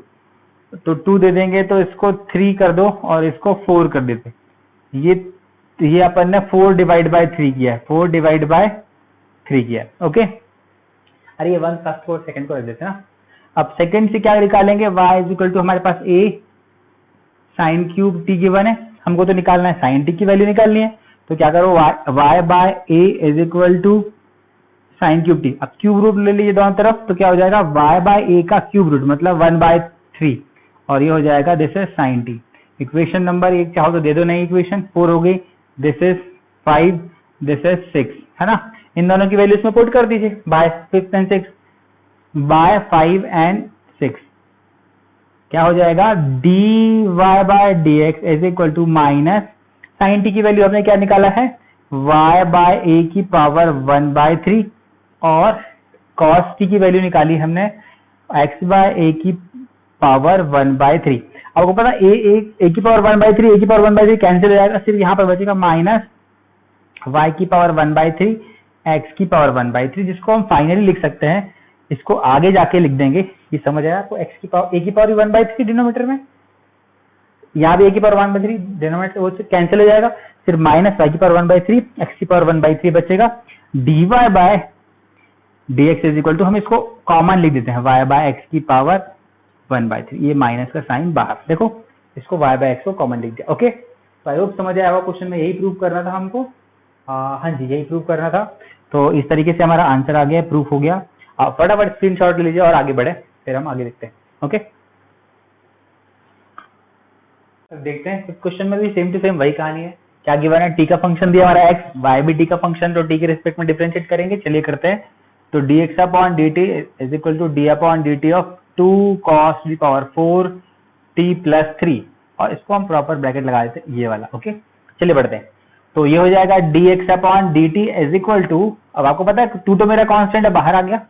तो 2 दे देंगे तो इसको 3 कर दो और इसको 4 कर देते, ये अपन ने 4 डिवाइड बाय 3 किया है, 4 डिवाइड बाय 3 किया है, ओके। अरे ये 1 + 4 सेकंड को रख देते हैं ना। अब सेकंड से क्या निकालेंगे, y इज इक्वल टू हमारे पास a sign cube T given है, हमको तो निकालना है साइन टी की वैल्यू निकालनी है, तो क्या करो, y bye a is equal to sine cube t. अब क्यूब रूट ले लीजिए दोनों तरफ, तो क्या हो जाएगा, y बाय a का क्यूब रूट मतलब 1/3, और ये हो जाएगा this is sine t. Equation number 1 चाहो तो दे दो, नई इक्वेशन 4 हो गई, दिस इज 5, दिस इज 6, है ना। इन दोनों की वैल्यू इसमें पुट कर दीजिए, बाय 5 and 6, बाय 5 and 6 क्या हो जाएगा, dy by dx is equal to minus sine t की वैल्यू हमने क्या निकाला है, y बाय a की पावर 1/3, और cos t की वैल्यू निकाली हमने x बाय a की पावर 1/3। आपको पता a की पावर 1/3, a की पावर 1/3 कैंसिल हो जाएगा, सिर्फ यहाँ पर बचेगा माइनस y की पावर 1/3, x की पावर 1/3, जिसको हम फाइनली लिख सकते हैं, इसको आगे जाके लिख देंगे, ये समझ आया आपको, x की पावर a की पावर 1/3 डिनोमीटर में, यहाँ भी a की पावर 1/3 डिनोमीटर वो कैंसिल हो जाएगा, सिर्फ माइनस y की पावर 1/3, x की पावर 1/3 बचेगा, dy by dx is equal to, हम इसको कॉमन लिख देते हैं, y बाय x की पावर 1/3, ये माइनस का साइन बाहर, देखो इसको y बाय x को कॉमन लिख दिया, ओके। तो आई होप समझ आया होगा, क्वेश्चन में यही प्रूव करना था हमको, हाँ जी यही प्रूव करना था। तो इस तरीके से हमारा आंसर आ गया, प्रूफ हो गया। आप फटाफट स्क्रीनशॉट ले लीजिए और आगे बढ़े, फिर हम आगे देखते हैं, ओके। देखते हैं क्वेश्चन में भी सेम टू सेम वही कहानी है, क्या गिवन है, टी का फंक्शन दिया हमारा x, y भी टी का फंक्शन, तो टी के रिस्पेक्ट में डिफरेंशिएट करेंगे, चलिए करते हैं। तो dx upon dt is equal to d upon dt of 2 cos की पावर 4 t प्लस 3, और इसको हम प्रॉपर ब्रैकेट लगा देते हैं, ये वाला, ओके। चलिए बढ़ते हैं, तो ये हो जाएगा dx upon dt is equal to, अब आपको पता है 2 तो मेरा कांस्टेंट है, बाहर आ गया।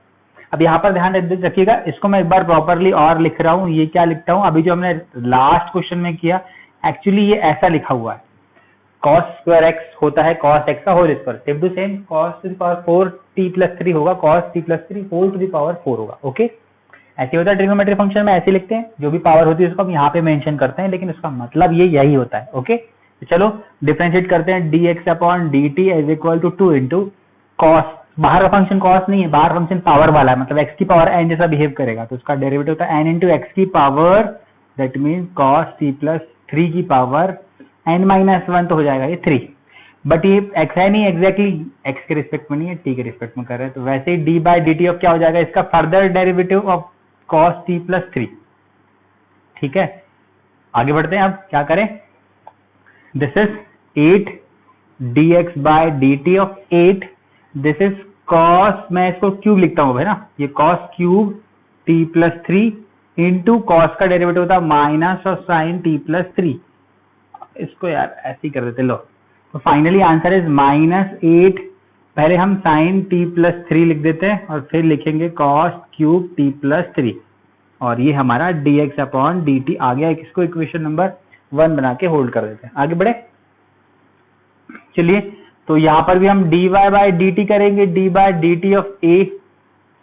अब यहाँ पर ध्यान रखिएगा, इसको मैं एक बार प्रॉपरली और लिख रहा हूँ, ये क्या लिखता हूँ, अभी जो हमने लास्ट क्वेश्चन में किया, एक्चुअली ये ऐसा लिखा हुआ है, cos स्क्वायर x होता है cos x का whole square, same to same cos to the power 4 t plus 3 होगा, cos t plus 3 whole to the power 4 होगा, ओके। ऐसे होता है ट्रिग्नोमेट्री फंक्शन में, ऐसे लिखते हैं, जो भी पावर होती है उसको हम यहाँ पे मेंशन करते हैं, लेकिन उसका मतलब ये यही होता है, ओके। तो चलो डिफरेंशिएट करते हैं, dx upon dt is equal to 2 into cos, बाहर का फंक्शन cos नहीं है, बाहर फंक्शन पावर वाला है, मतलब x की पावर n जैसा बिहेव करेगा, तो उसका डेरिवेटिव होता है n इंटू x की power, that mean cos t plus 3 की पावर n माइनस 1, तो हो जाएगा ये 3, बट ये x है नहीं एग्जैक्टली, x के रिस्पेक्ट में नहीं है, t के रिस्पेक्ट में कर रहे हैं, तो वैसे ही d बाई dt ऑफ क्या हो जाएगा, इसका further derivative of cos t plus 3, ठीक है। आगे बढ़ते हैं, अब क्या करें, this is 8 dx by dt of 8, this is cos, मैं इसको क्यूब लिखता हूँ भाई ना, ये cos cube t plus 3 into cos का डेरिवेटिव होता है माइनस और साइन t प्लस 3, इसको यार ऐसे ही कर देते, लो। तो फाइनली आंसर इज -8, पहले हम साइन t प्लस 3 लिख देते हैं और फिर लिखेंगे cos क्यूब t प्लस 3, और ये हमारा dx अपॉन dt आ गया, इसको इक्वेशन नंबर 1 बना के होल्ड कर देते हैं, आगे बढ़े। चलिए, तो यहाँ पर भी हम dy बाय dt करेंगे, d by dt of a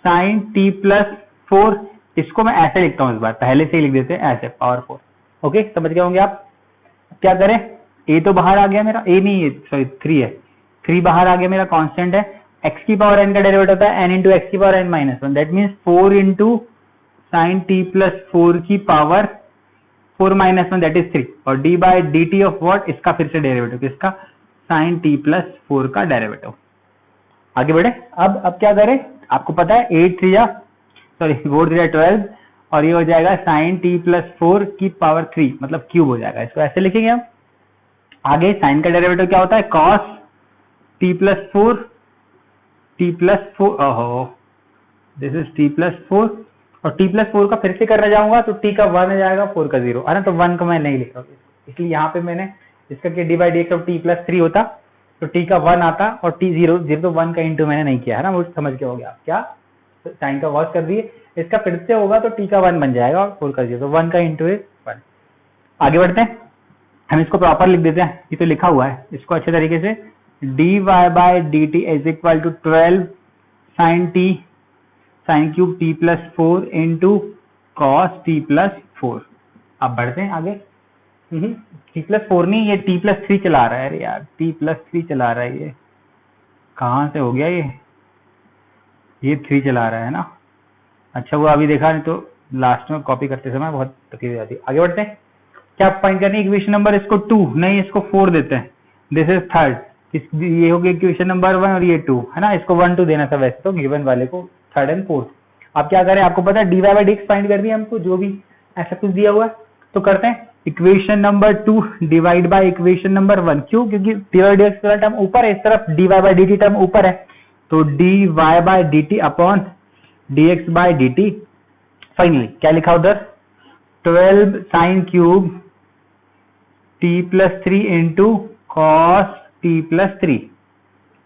sine t plus 4, इसको मैं ऐसे लिखता हूँ, इस बार पहले से ही लिख देते हैं ऐसे, पावर 4, ओके, समझ गए होंगे आप। क्या करें, a तो बाहर आ गया मेरा, a नहीं है सॉरी 3 है, 3 बाहर आ गया मेरा, कांस्टेंट है, x की पावर n का डेरिवेटिव होता है n इंटू एक्स की power n minus 1, that means 4 into sine t plus 4 की पावर 4 माइनस 1, दैट इज 3, और d by dt of what, इसका फिर से डेरिवेटिव, इसका साइन t प्लस 4 का डेरिवेटिव। आगे बढ़े, अब क्या करें, आपको पता है 8 3 सॉरी 4 3 12, और ये हो जाएगा साइन t प्लस 4 की पावर 3, मतलब क्यूब हो जाएगा, इसको ऐसे लिखेंगे हम। आगे साइन का डेरिवेटिव क्या होता है, cos t प्लस 4, ओहो दिस इज t प्लस 4, और t प्लस 4 का फिर से करने जाऊंगा तो t का 1 हो जाएगा, 4 का 0, अरे तो 1 का मैं नहीं लिख रहा हूँ, इसलिए यहाँ पे मैंने इसका D by D x of T plus 3 होता, तो टी का 1 आता और टी 0 0 तो 1 का इंटू मैंने नहीं किया है ना, वो समझ के हो गया क्या, साइन का कॉस कर दिए, इसका फिर से होगा तो टी का 1 बन जाएगा और 4 कर दिया तो 1 का इंटू है 1। आगे बढ़ते हैं, हम इसको प्रॉपर लिख देते हैं, ये तो लिखा हुआ है, इसको अच्छे तरीके से dy by d T is equal to 12 sine t sine cube t plus 4 into cos t plus 4। अब बढ़ते हैं आगे। टी प्लस 4 नहीं, ये टी प्लस 3 चला रहा है, अरे यार टी प्लस 3 चला रहा है, ये कहाँ से हो गया ये 3 चला रहा है ना। अच्छा वो अभी देखा नहीं तो लास्ट में कॉपी करते समय बहुत तकलीफ हो जाती है। आगे बढ़ते हैं, क्या फाइंड करनी है, इक्वेशन नंबर इसको 2 नहीं इसको 4 देते हैं, दिस इज थर्ड, ये हो गया इक्वेशन नंबर 1 और ये 2 है ना, इसको 1 2 देना था वैसे तो गिवन वाले को, थर्ड एंड फोर्थ। अब क्या करें, आपको पता है dy बाई dx फाइंड करनी है हमको, जो भी ऐसा कुछ दिया हुआ है तो करते हैं equation number 2 divide by equation number 1। क्यों, क्योंकि dy बाई dx वाला टर्म ऊपर है, इस तरफ dy बाई dt टर्म ऊपर है, तो dy by dt upon dx by dt। Finally क्या लिखा उधर, 12 sine cube t plus 3 into cos t plus 3।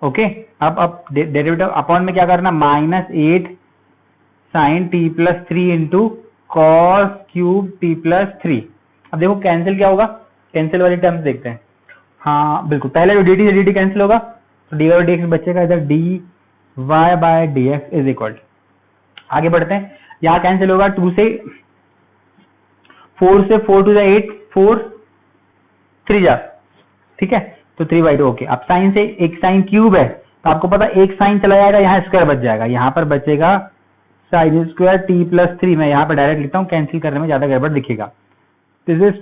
Okay, अब डेरिवेटिव अपॉन में क्या करना, -8 sine t plus 3 into cos cube t plus 3। अब देखो कैंसिल क्या होगा, कैंसिल वाली टर्म्स देखते हैं। हाँ बिल्कुल, पहले जो dt से dt कैंसिल होगा तो dy बाई dx बचेगा, इधर dy by dx is equal. आगे बढ़ते हैं, यहाँ कैंसिल होगा 2 से 4 से 4 टू 8 4 3 जा, ठीक है तो 3/2। ओके, अब साइन से एक साइन क्यूब है तो आपको पता एक साइन चला जाएगा, यहाँ स्क्वायर बच जाएगा, यहाँ पर बचेगा साइन स्क्वायर टी प्लस 3। मैं यहाँ पर डायरेक्ट लिखता हूँ, कैंसिल करने में ज्यादा गड़बड़ दिखेगा। दिस इज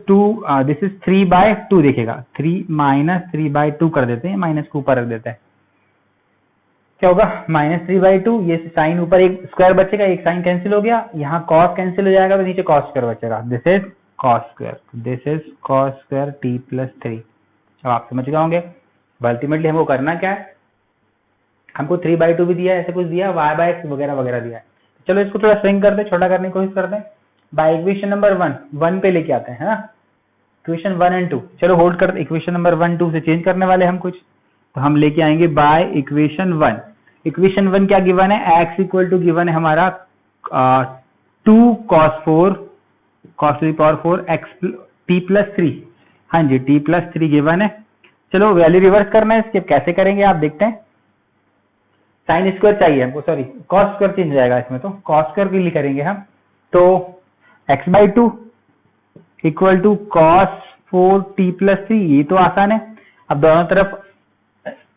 3/2 दिखेगा, 3 माइनस 3/2 कर देते हैं, माइनस को ऊपर रख देते हैं, क्या होगा -3/2। ये साइन ऊपर एक स्क्वायर बचेगा, एक साइन कैंसिल हो गया, यहाँ कॉस कैंसिल हो जाएगा तो नीचे कॉस स्क्वायर बचेगा, this is cos square t plus 3। अब आप समझ गए होंगे अल्टीमेटली हमको करना क्या है, हमको 3/2 भी दिया है, ऐसे कुछ दिया, y बाय x वगैरह वगैरह दिया है। चलो इसको थोड़ा स्विंग करते, छोटा करने की कोशिश करते हैं, बाय इक्वेशन नंबर 1 पे लेके आते हैं, है ना, इक्वेशन 1 एंड 2। चलो होल्ड करते, इक्वेशन नंबर 1 2 से चेंज करने वाले हम कुछ, तो हम लेके आएंगे बाय इक्वेशन 1। इक्वेशन 1 क्या गिवन है, x इक्वल टू गिवन है हमारा 2 cos 4 cos to the power 4 x t plus 3। हाँ जी, t प्लस 3 गिवन है। चलो वैल्यू रिवर्स करना है इसके, कैसे करेंगे आप देखते हैं। साइन स्क्वायर चाहिए हमको, सॉरी कॉस स्क्वायर चेंज हो जाएगा इसमें, तो कॉस स्क्वायर के लिए करेंगे हम, तो x/2 equal to cos 4 t plus 3, ये तो आसान है। अब दोनों तरफ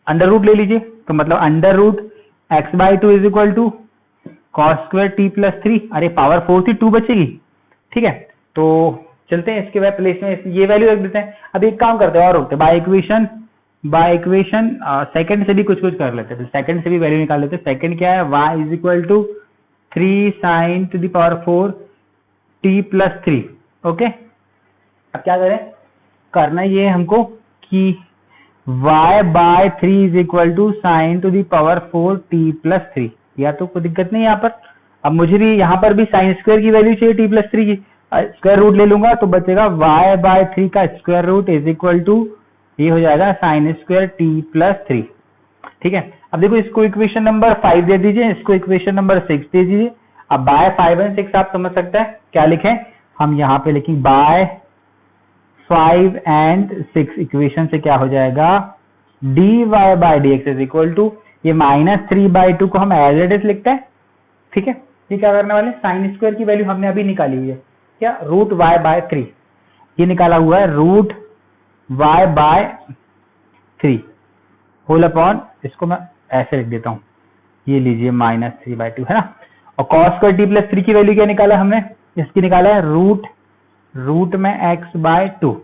अंडर रूट ले लीजिए, तो मतलब under root x/2 is equal to cos square t plus 3। अरे पावर 4 थी 2 बचेगी, ठीक है तो चलते हैं इसके बाद प्लेस में ये वैल्यू रख देते हैं। अब एक काम करते हैं और होते बाय इक्वेशन सेकंड से भी कुछ कर लेते हैं, सेकंड से भी वैल्यू निकाल लेते हैं। सेकंड क्या है, y is equal to 3 sine to the power 4 t plus 3। Okay, अब क्या करें, करना ये हमको कि y by 3 is equal to sine to the power 4 t plus 3, या तो कोई दिक्कत नहीं यहाँ पर। अब मुझे भी यहाँ पर भी साइन स्क्वायर की वैल्यू चाहिए t प्लस 3 की, स्क्वायर रूट ले लूंगा तो बचेगा y बाय 3 का square root is equal to, ये हो जाएगा साइन स्क्वायर t प्लस 3, ठीक है। अब देखो इसको इक्वेशन नंबर 5 दे दीजिए, इसको इक्वेशन नंबर 6 दे दीजिए। अब बाय 5 एंड 6 आप समझ सकते हैं क्या लिखें, हम यहाँ पे लिखेंगे बाय 5 एंड 6 इक्वेशन से क्या हो जाएगा, dy by dx is equal to, ये -3/2 को हम एज इट इज लिखते हैं, ठीक है। ये क्या करने वाले, साइन स्क्वायर की वैल्यू हमने अभी निकाली हुई है, क्या रूट y बाय 3, ये निकाला हुआ है root y by 3 whole upon, इसको मैं ऐसे लिख देता हूं, ये लीजिए -3/2 है ना। और cos स्क्वायर t प्लस 3 की वैल्यू क्या निकाला हमने, इसकी निकाला है रूट में x बाय 2।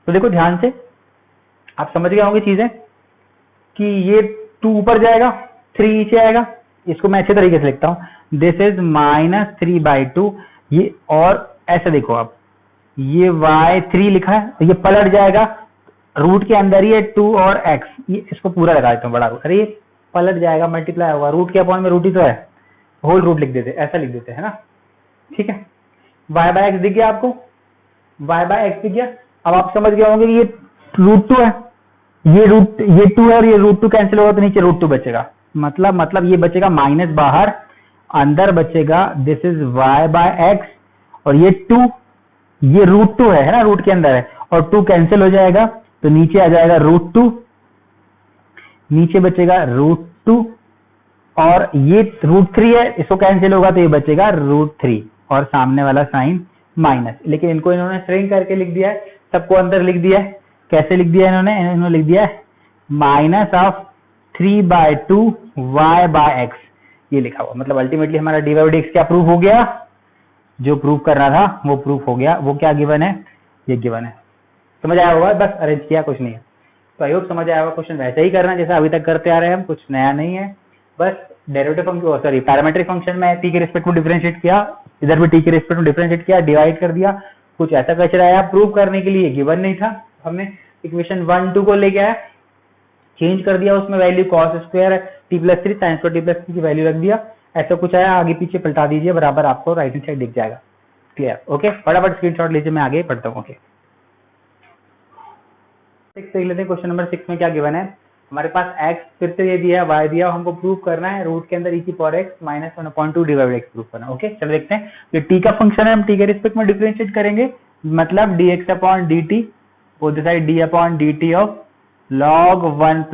तो देखो ध्यान से आप समझ गए होंगे चीजें कि ये 2 ऊपर जाएगा 3 नीचे आएगा, इसको मैं अच्छे तरीके से लिखता हूं, दिस इज -3/2। ये और ऐसे देखो आप, ये y3 लिखा है, ये पलट जाएगा, रूट के अंदर ही है 2 और x, ये इसको पूरा लगा देता हूँ बड़ा रूट, अरे ये पलट जाएगा, मल्टीप्लाई होगा, रूट के अपॉन में रूट ही तो है, होल रूट लिख देते, ऐसा लिख देते है ना, ठीक है। y बाय x दिख गया आपको, y बाय x दिख गया। अब आप समझ गए होंगे कि ये √2 है, ये 2 है और ये √2 कैंसिल होगा तो नीचे √2 बचेगा, मतलब ये बचेगा माइनस बाहर, अंदर बचेगा this is y by x, और ये 2, ये √2 है ना, रूट के अंदर है, और 2 कैंसिल हो जाएगा तो नीचे आ जाएगा √2, नीचे बचेगा √2, और ये √3 है, इसको कैंसिल होगा तो ये बचेगा √3 और सामने वाला साइन माइनस। लेकिन इनको इन्होंने श्रिंक करके लिख दिया है, सबको अंदर लिख दिया है। कैसे लिख दिया है इन्होंने लिख दिया है -3/2 y बाय एक्स, ये लिखा हुआ। मतलब अल्टीमेटली हमारा dy/dx क्या प्रूफ हो गया, जो प्रूफ करना था वो प्रूफ हो गया। वो क्या गिवन है, ये गिवन है। समझ आया होगा, बस अरेंज किया, कुछ नहीं है। तो आई होप समझ आया होगा। क्वेश्चन वैसे ही करना जैसा अभी तक करते आ रहे हैं हम, कुछ नया नहीं है। बस derivative function, sorry parametric function में t के रिस्पेक्ट में डिफरेंशिएट किया, इधर भी t के रिस्पेक्ट में डिफरेंशिएट किया, डिवाइड कर दिया, कुछ ऐसा कचरा आया। प्रूव करने के लिए गिवन नहीं था, हमने इक्वेशन 1 2 को लेके आया, चेंज कर दिया, उसमें value cos square t+3 sin square t+3 की वैल्यू रख दिया। ऐसा कुछ आया, आगे पीछे पलटा दीजिए, बराबर आपको राइट हैंड साइड दिख जाएगा। Clear, okay. फटाफट स्क्रीनशॉट लीजिए, मैं आगे पढ़ता हूँ। ओके, 6 देख लेते हैं। क्वेश्चन नंबर 6 में क्या गिवन है हमारे पास, x फिर से ये दिया है, y दिया, हमको प्रूव करना है रूट के अंदर e की power x -1/2 divide x prove करना है। ओके, चलो देखते हैं। ये t का फंक्शन है, हम t के रिस्पेक्ट में डिफरेंशिएट करेंगे, मतलब dx/dt, both side d/dt of log 1 +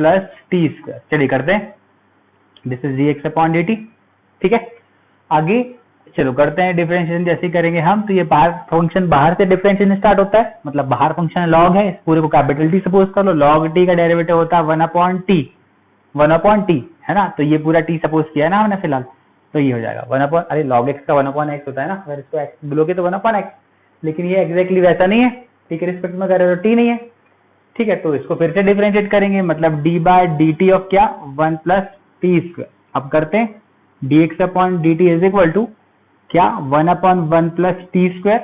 t²। चलिए करते हैं, दिस इज dx/dt, ठीक है। आगे चलो करते हैं डिफरेंशिएशन, जैसे ही करेंगे हम, तो ये बाहर फंक्शन, बाहर से डिफरेंशिएशन स्टार्ट होता है, मतलब बाहर फंक्शन लॉग है, इस पूरे को कैपिटल टी सपोज कर लो, log t का डेरिवेटिव होता है 1/t है ना। तो ये पूरा t सपोज किया है ना हमने फिलहाल, तो ये हो जाएगा 1 अरे log x का 1/x होता है ना, अगर इसको x बोलोगे तो 1/x, लेकिन ये एग्जैक्टली वैसा नहीं है, t के रिस्पेक्ट में कर रहे हो, t नहीं है, ठीक है। तो इसको फिर से डिफरेंशिएट करेंगे, मतलब d/dt ऑफ क्या 1 + t²। अब करते हैं, dx/dt इज इक्वल टू क्या 1/1 + t²।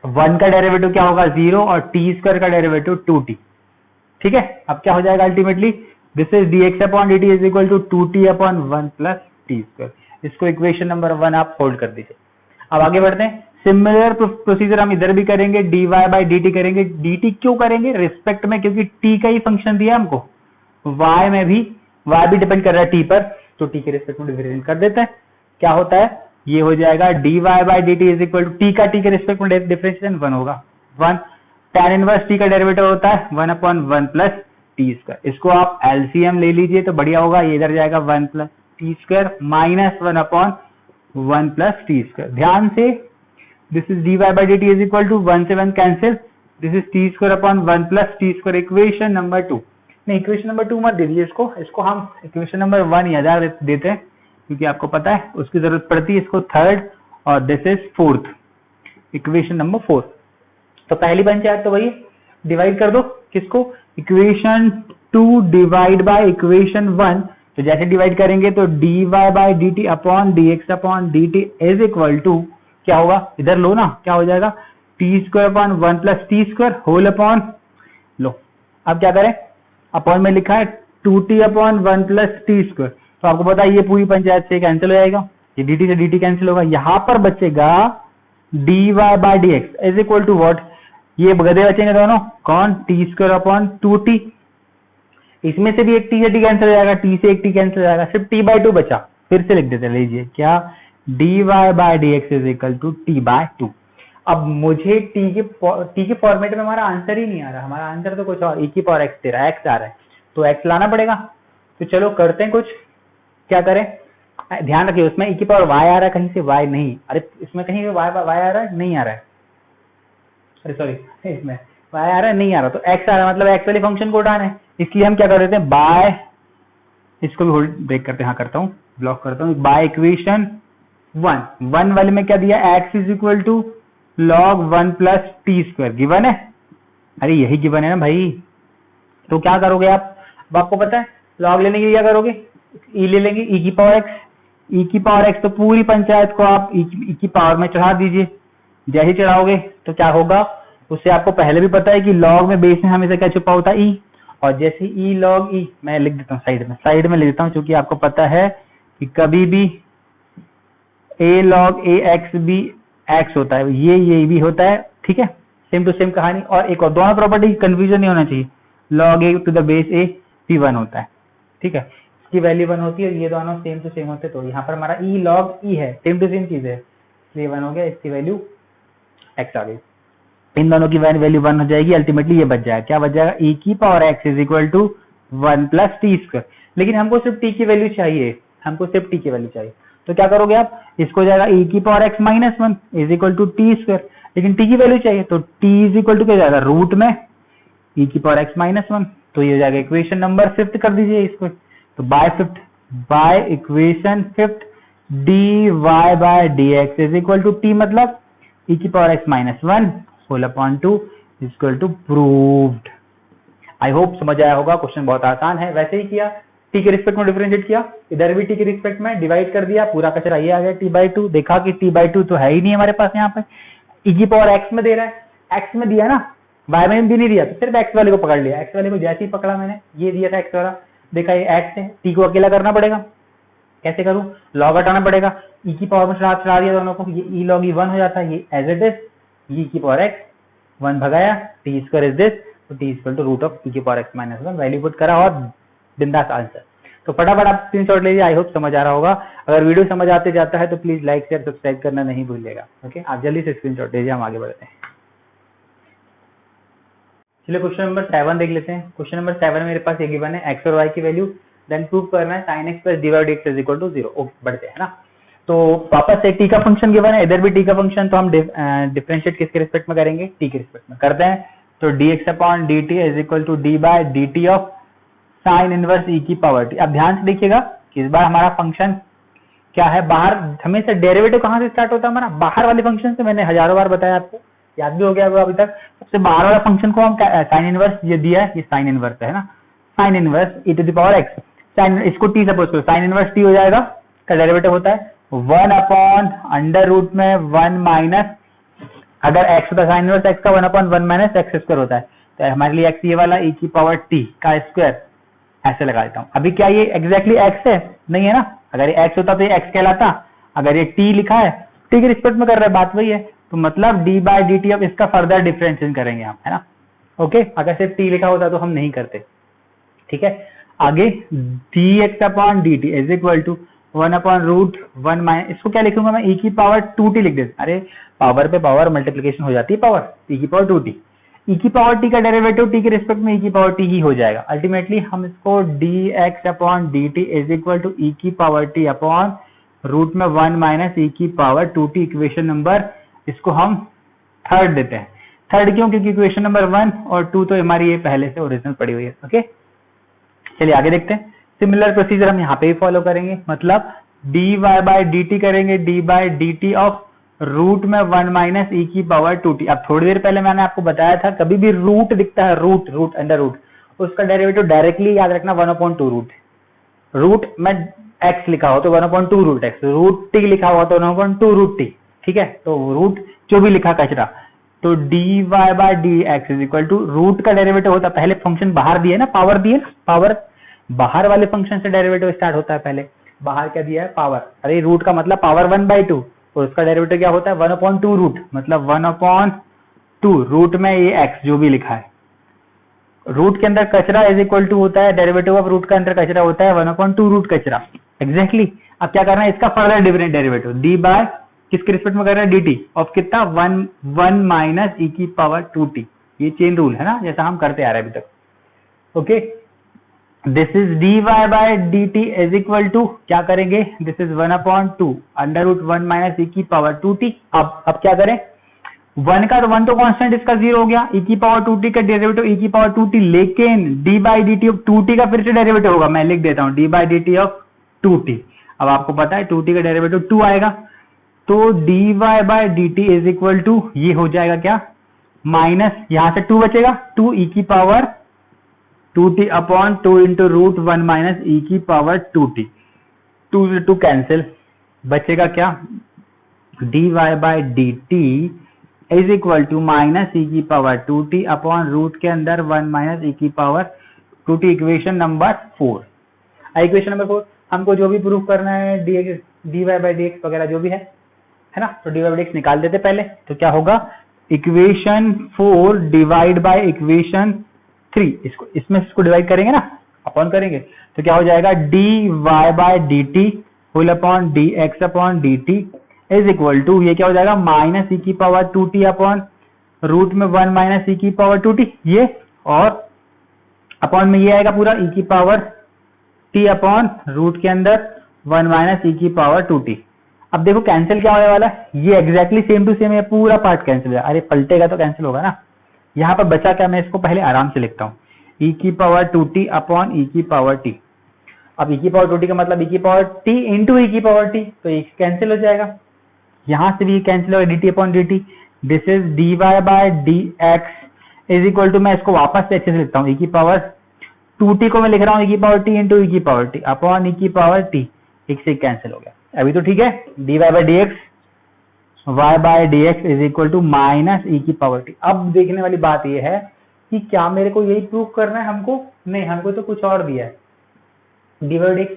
1 का डेरिवेटिव क्या होगा 0 और t² का डेरिवेटिव 2t, ठीक है। अब क्या हो जाएगा ultimately, this is dx/dt is equal to 2t/1 + t²। इसको इक्वेशन नंबर 1 आप होल्ड कर दीजिए। अब आगे बढ़ते हैं, सिमिलर प्रोसीजर हम इधर भी करेंगे, dy/dt करेंगे। dt क्यों करेंगे रिस्पेक्ट में, क्योंकि t का ही फंक्शन दिया हमको, y में भी, y भी डिपेंड कर रहा है t पर, तो t के रिस्पेक्ट में डिफरेंशिएट कर देते हैं। क्या होता है, ये हो जाएगा dy/dt is equal to t का t के रिस्पेक्ट में डिफरेंशिएशन 1 होगा, 1 tan इनवर्स t का डेरिवेटिव होता है 1/1 + t²। इसको आप एलसीएम ले लीजिए तो बढ़िया होगा, ये इधर जाएगा 1 + t² -1/1 + t²। ध्यान से, this is dy/dt is equal to 1 से 1 cancel, this is t²/1 + t²। Equation number 2, नहीं इक्वेशन नंबर 2 मत दे दीजिए इसको हम इक्वेशन नंबर 1 याद देते हैं, क्योंकि आपको पता है उसकी जरूरत पड़ती है। इसको थर्ड और this is fourth, equation number 4। तो पहली पंचायत तो वही, डिवाइड कर दो किसको, इक्वेशन 2 डिवाइड बाय इक्वेशन 1। तो जैसे डिवाइड करेंगे तो dy/dt upon dx/dt is equal to क्या होगा, इधर लो ना, क्या हो जाएगा t²/1 + t² होल अपॉन लो। अब क्या करें, अपॉन में लिखा है 2t/1 + t²। तो आपको पता है ये पूरी पंचायत से कैंसिल हो जाएगा, ये dt से dt कैंसिल होगा, यहाँ पर बचेगा dy/dx is equal to what, ये गधे बचेंगे दोनों, कौन, t²/2t। इसमें से भी एक t से t कैंसिल हो जाएगा, t से एक t कैंसिल हो जाएगा, सिर्फ t/2 बचा। फिर से लिख देते, लीजिए क्या, dy/dx is equal to t/2। अब मुझे t के फॉर्मेट में हमारा आंसर ही नहीं आ रहा, हमारा आंसर तो कुछ और, e की पावर x दे रहा है, x आ रहा है, तो x लाना पड़ेगा। तो चलो करते हैं कुछ, क्या करें, ध्यान रखिए उसमें e की पावर y आ रहा है, कहीं से y नहीं, अरे इसमें कहीं y आ रहा है, नहीं आ रहा है, अरे सॉरी इसमें y आ रहा है, नहीं आ रहा, तो x आ रहा है, मतलब x वाले फंक्शन को उठाना है। इसलिए हम क्या कर देते हैं, बाय, इसको भी होल्ड ब्रेक करते हैं, हाँ करता हूँ, ब्लॉक करता हूँ, बाय इक्वेशन 1 वाले में क्या दिया, x is equal to log 1 + t², given है, अरे यही गिवन है ना भाई। तो क्या करोगे आप, अब आपको पता है log लेने के लिए क्या करोगे, e ले लेंगे, e की पावर x, तो पूरी पंचायत को आप e की पावर में चढ़ा दीजिए। जैसे चढ़ाओगे तो क्या होगा, उससे आपको पहले भी पता है कि log में बेस में हमेशा क्या छुपा होता है, e, और जैसे e log e, मैं लिख देता हूँ साइड में लिख देता हूँ, क्योंकि आपको पता है कि कभी भी a log a x भी x होता है, ये भी होता है, ठीक है, सेम टू सेम कहानी। और एक और, दोनों प्रॉपर्टी कंफ्यूजन नहीं होना चाहिए, log a to the base a भी 1 होता है, ठीक है, इसकी वैल्यू 1 होती है और ये दोनों सेम टू सेम होते हैं, तो यहाँ पर हमारा e log e है, सेम टू सेम चीज है, इसलिए 1 हो गया, इसकी वैल्यू x आ गई, इन दोनों की वैल्यू 1 हो जाएगी, अल्टीमेटली ये बच जाएगा, क्या बच जाएगा, e की power x is equal to 1 plus T square, लेकिन हमको सिर्फ t की वैल्यू चाहिए, हमको सिर्फ t की वैल्यू चाहिए, तो क्या करोगे आप, इसको जाएगा e की power x minus 1 is equal to t square, लेकिन t की वैल्यू चाहिए, तो t इज इक्वल टू क्या जाएगा, रूट में e की पावर x माइनस 1, तो ये हो जाएगा इक्वेशन नंबर 5 कर दीजिए इसको, तो by equation 5 dy by dx is equal to t मतलब e की power x minus 1 whole upon 2 is equal to proved. I hope समझ आया होगा, क्वेश्चन बहुत आसान है, वैसे ही किया, t के रिस्पेक्ट में डिफरेंशिएट किया, इधर भी t के रिस्पेक्ट में डिवाइड कर दिया, पूरा कचरा ये आ गया t/2, देखा कि t/2 तो है ही नहीं हमारे पास, यहाँ पे e की पावर x में दे रहा है, x में दिया ना, y में भी नहीं दिया, तो सिर्फ x वाले को पकड़ लिया, x वाले को जैसे ही पकड़ा मैंने, ये दिया था x वाला, देखा ये x है, t को अकेला करना पड़ेगा, कैसे करूं, log हटाना पड़ेगा, e की पावर में चढ़ा दिया दोनों को, ये e log e 1 हो जाता है, ये एज इट इज e की पावर x 1 भगाया, t स्क्वायर इज दिस, तो t equal to root of e की power x minus 1, value put करा और बिंदास आंसर। तो फटाफट आप स्क्रीनशॉट लीजिए, आई होप समझ आ रहा होगा, अगर वीडियो समझ आते जाता है तो प्लीज लाइक शेयर सब्सक्राइब करना नहीं भूलिएगा, ओके, आप जल्दी से स्क्रीनशॉट लीजिए, हम आगे बढ़ते हैं। चलिए क्वेश्चन नंबर 7 देख लेते हैं। क्वेश्चन नंबर 7 में मेरे पास ये गिवन है x और y की वैल्यू, देन प्रूव करना है sin x plus dy by dx is equal to 0। Okay, बढ़ते हैं ना, तो वापस से t का फंक्शन गिवन है, इधर भी t का फंक्शन, तो हम डिफरेंशिएट किसके रिस्पेक्ट में करेंगे, t के रिस्पेक्ट में करते हैं, तो dx upon dt is equal to d by dt of sine inverse e की पावर t। अब ध्यान से देखिएगा कि इस बार हमारा फंक्शन क्या है, बाहर हमेशा डेरिवेटिव कहां से स्टार्ट होता है हमारा, बाहर वाले फंक्शन से, मैंने हजारों बार बताया आपको, याद भी हो गया होगा अभी तक, सबसे बाहर वाला फंक्शन को हम साइन इनवर्स ये दिया है, ये साइन इनवर्स है ना, sine inverse e to the power x, sine इसको t सपोज करो, साइन इनवर्स t हो जाएगा, का डेरिवेटिव होता है 1 अपॉन अंडर रूट में 1 माइनस, अगर x होता है साइन इनवर्स x का 1 अपॉन 1 माइनस x स्क्वायर होता है, तो हमारे लिए x ये वाला e की पावर t का स्क्वायर ऐसे लगा देता हूं। अभी क्या ये एग्जैक्टली x है, नहीं है ना, अगर ये x होता तो ये x कहलाता, अगर ये t लिखा है, t के रिस्पेक्ट में कर रहा है, बात वही है, तो मतलब d बाय dt, अब इसका फर्दर डिफरेंशिएशन करेंगे हम, है ना, ओके, अगर सिर्फ t लिखा होता तो हम नहीं करते, ठीक है, आगे dx upon dt is equal to 1 upon root 1 minus, इसको क्या लिखूंगा मैं, e की पावर 2t लिख देता, अरे पावर पे पावर मल्टीप्लिकेशन हो जाती है, पावर e की पावर 2t, e की पावर t का डेरिवेटिव t के रिस्पेक्ट में e की पावर t ही हो जाएगा, अल्टीमेटली हम इसको dx upon dt is equal to e की पावर t अपॉन रूट में 1 माइनस e की पावर 2t, इक्वेशन नंबर, इसको हम थर्ड देते हैं, थर्ड क्यों, क्योंकि इक्वेशन नंबर 1 और 2 तो हमारी ये पहले से ओरिजिनल पड़ी हुई है, ओके, चलिए आगे देखते हैं। सिमिलर प्रोसीजर हम यहाँ पे भी फॉलो करेंगे, मतलब dy बाय dt करेंगे, d by dt of root में 1 माइनस e की पावर 2t। अब थोड़ी देर पहले मैंने आपको बताया था, कभी भी रूट दिखता है, रूट अंडर रूट, उसका डेरिवेटिव डायरेक्टली याद रखना 1/2 रूट, रूट में x लिखा हो तो 1/2 रूट x, रूट t लिखा हुआ तो 1/2 रूट t, ठीक है, तो रूट जो भी लिखा कचरा, तो dy by dx is equal to root का डेरिवेटिव होता है, पहले फंक्शन बाहर दिए ना, पावर दिए ना, पावर बाहर वाले फंक्शन से डेरिवेटिव स्टार्ट होता है, पहले बाहर क्या दिया है, पावर, अरे रूट का मतलब पावर 1/2, और उसका डेरिवेटिव क्या होता है 1/2 रूट, मतलब 1/2 रूट में ये x जो भी लिखा है, रूट के अंदर कचरा इज इक्वल टू होता है, डेरिवेटिव ऑफ रूट का अंदर कचरा होता है 1/2 रूट कचरा, एग्जैक्टली। अब क्या करना है, इसका further different derivative d by किसके रिस्पेक्ट में कर रहा है, dt ऑफ कितना 1 माइनस e की पावर 2t, ये चेन रूल है ना, जैसा हम करते आ रहे हैं अभी तक, okay, this is dy by dt is equal to, क्या करेंगे, this is 1/2 under root 1 minus e की पावर 2t। अब क्या करें, 1 का तो 1 तो कांस्टेंट, इसका 0 हो गया, e की पावर 2t का डेरिवेटिव e की पावर 2t, लेकिन d by dt of 2t का फिर से डेरिवेटिव होगा, मैं लिख देता हूं d by dt of 2t। अब आपको पता है 2t का डेरिवेटिव 2 आएगा, तो dy by dt is equal to, ये हो जाएगा क्या, माइनस, यहां से 2 बचेगा, 2 e की power 2t upon 2 into root 1 minus e की पावर 2t, 2 से 2 कैंसिल, बचेगा क्या, dy by dt is equal to minus e की पावर 2t अपॉन रूट के अंदर 1 माइनस e की power 2t, equation number 4। Equation number 4 हमको जो भी प्रूफ करना है, dy बाय dx वगैरह जो भी है ना, तो dy बाय dx निकाल देते पहले, तो क्या होगा, इक्वेशन 4 डिवाइड बाय इक्वेशन 3, इसको डिवाइड करेंगे ना, अपॉन करेंगे, तो क्या हो जाएगा dy by dt whole upon dx upon dt is equal to, ये क्या हो जाएगा माइनस e की पावर 2t अपॉन रूट में 1 माइनस e की पावर 2t, ये और अपॉन में ये आएगा पूरा e की पावर t अपॉन रूट के अंदर 1 माइनस e की पावर 2t। अब देखो कैंसिल क्या होने वाला है, ये एग्जैक्टली सेम टू सेम, ये पूरा पार्ट कैंसिल हो, अरे पलटेगा तो कैंसिल होगा ना। यहाँ पर बचा क्या, मैं इसको पहले आराम से लिखता हूँ, e की पावर 2t अपॉन e की पावर t। अब e की पावर 2t का मतलब e की पावर t इंटू e की पावर t, तो ये कैंसिल हो जाएगा, यहाँ से भी कैंसिल होगा dt upon dt। This is dy by dx is equal to, मैं इसको वापस से अच्छे से लिखता हूँ, e की पावर 2t को मैं लिख रहा हूँ e की पावर t इंटू e की पावर t अपॉन e की पावर t, एक से कैंसिल हो गया, अभी तो ठीक है। dy by dx y by dx is equal to minus e की पावर t। अब देखने वाली बात यह है कि क्या मेरे को यही प्रूव करना है हमको, नहीं, हमको तो कुछ और दिया है, dy by dx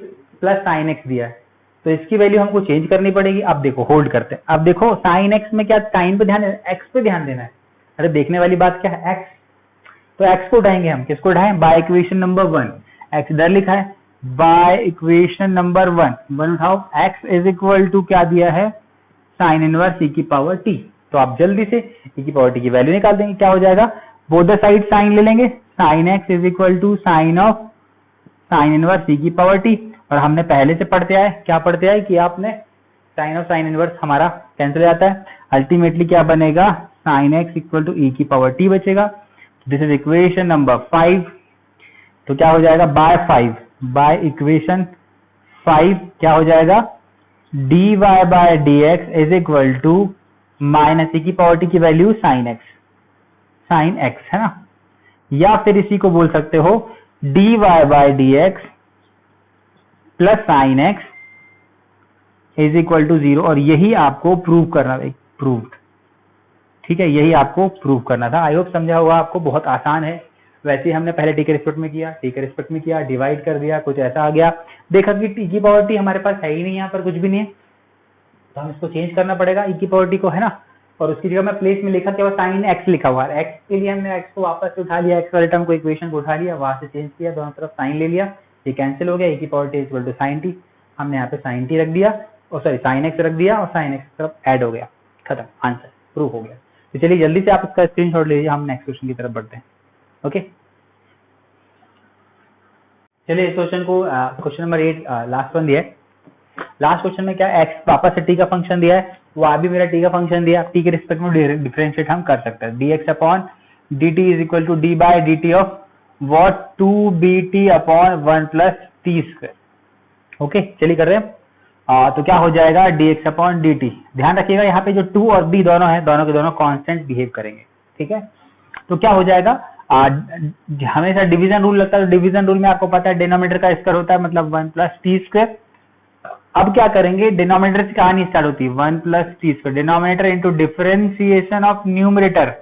plus sine x दिया है, तो इसकी वैल्यू हमको चेंज करनी पड़ेगी। अब देखो होल्ड करते हैं, अब देखो साइन x में क्या साइन पे ध्यान देना है, x पे ध्यान देना है, अरे देखने वाली बात क्या है x, तो x को उठाएंगे हम, किसको उठाएं, बाय इक्वेशन नंबर 1, x इधर लिखा है, बाय इक्वेशन नंबर 1 उठाओ, x इज इक्वल टू क्या दिया है साइन इनवर्स e की पावर t। तो आप जल्दी से e की पावर t की वैल्यू निकाल देंगे, क्या हो जाएगा, बोथ द साइड साइन ले लेंगे, sine x is equal to sine of sine inverse e की पावर t, और हमने पहले से पढ़ते आए, क्या पढ़ते आए कि आपने साइन ऑफ साइन इनवर्स हमारा कैंसिल हो जाता है, अल्टीमेटली क्या बनेगा sine x equal to e की पावर t बचेगा। दिस इज इक्वेशन नंबर 5, तो क्या हो जाएगा बाय इक्वेशन 5 क्या हो जाएगा dy by dx is equal to minus e की पावर t की वैल्यू साइन x है ना, या फिर इसी को बोल सकते हो dy by dx plus sine x is equal to 0, और यही आपको प्रूव करना है, प्रूव्ड, ठीक है, यही आपको प्रूव करना था। आई होप समझा होगा आपको, बहुत आसान है। वैसे ही हमने पहले टी के रिस्पेक्ट में किया, डिवाइड कर दिया, कुछ ऐसा आ गया, देखा कि टी की पावर टी हमारे पास है ही नहीं, यहाँ पर कुछ भी नहीं है, तो हम इसको चेंज करना पड़ेगा ई की पावर टी को, है ना, और उसकी जगह मैं प्लेस में लिखा क्या साइन एक्स लिखा हुआ है, एक्स के लिए हमने एक्स को वापस से उठा लिया, एक्स वाले टर्म को इक्वेशन को उठा लिया, वहां से चेंज किया, दोनों तरफ साइन ले लिया, ये कैंसिल हो गया, ई की power t equal to sine t, हमने यहाँ पे साइन टी रख दिया, और सॉरी साइन एक्स रख दिया, और साइन एक्स तरफ ऐड हो गया, खत्म, आंसर प्रूव हो गया। तो चलिए जल्दी से आप इसका स्क्रीनशॉट ले लीजिए, हम नेक्स्ट क्वेश्चन की तरफ बढ़ते हैं। ओके, चलिए इस क्वेश्चन को क्वेश्चन नंबर 8 लास्ट वन दिया है। लास्ट क्वेश्चन में क्या x वापस से t का फंक्शन दिया है, वो अभी मेरा t का फंक्शन दिया, t के रिस्पेक्ट में डिफरेंशिएट हम कर सकते हैं, dx upon dt is equal to d by dt of what 2bt upon 1 plus T square. Okay, चलिए कर रहे हैं, तो क्या हो जाएगा dx अपॉन dt, ध्यान रखिएगा यहाँ पे जो 2 और b दोनों है, दोनों के दोनों कांस्टेंट बिहेव करेंगे, ठीक है। तो क्या हो जाएगा, हमेशा डिवीजन रूल लगता है, तो डिवीजन रूल में आपको पता है डिनोमिनेटर का स्क्वायर होता है, मतलब 1 प्लस टी स्क्वायर। अब क्या करेंगे, डिनोमिनेटर से कहानी स्टार्ट होती है 1 plus T square, denominator into differentiation of numerator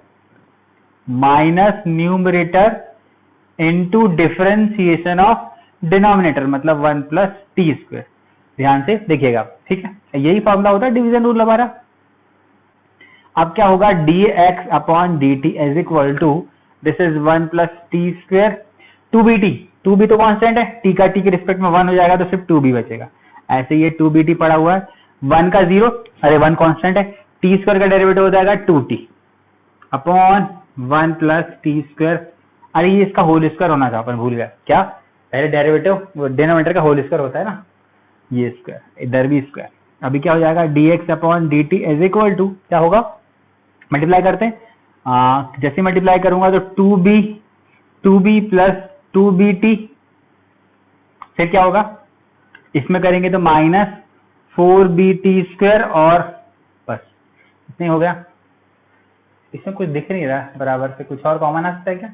minus numerator into differentiation of denominator, मतलब 1 प्लस टी स्क्वायर। ध्यान से देखिएगा, ठीक है, यही फॉर्मूला होता है डिवीजन रूल हमारा। अब क्या होगा, dx upon dt is equal to this is 1 plus T square 2bt, 2b तो कांस्टेंट है, t का t के रिस्पेक्ट में 1 हो जाएगा, तो सिर्फ 2b बचेगा, ऐसे ये 2bt पड़ा हुआ है, 1 का 0, अरे 1 कांस्टेंट है, टी स्क्वायर का डेरिवेटिव हो जाएगा 2t upon 1 plus T square, अरे ये इसका होल स्क्वायर होना था, अपन भूल गया, क्या पहले डेरिवेटिव डिनोमिनेटर का होल स्क्वायर होता है ना, ये स्क्वायर इधर भी स्क्वायर। अभी क्या हो जाएगा, dx upon dt is equal to क्या होगा, मल्टीप्लाई करते हैं, जैसे मल्टीप्लाई करूंगा तो 2b प्लस 2bt, फिर क्या होगा, इसमें करेंगे तो माइनस 4bt स्क्वायर, और बस इतने हो गया, इसमें कुछ दिख नहीं रहा बराबर से, कुछ और कॉमन आ सकता है क्या,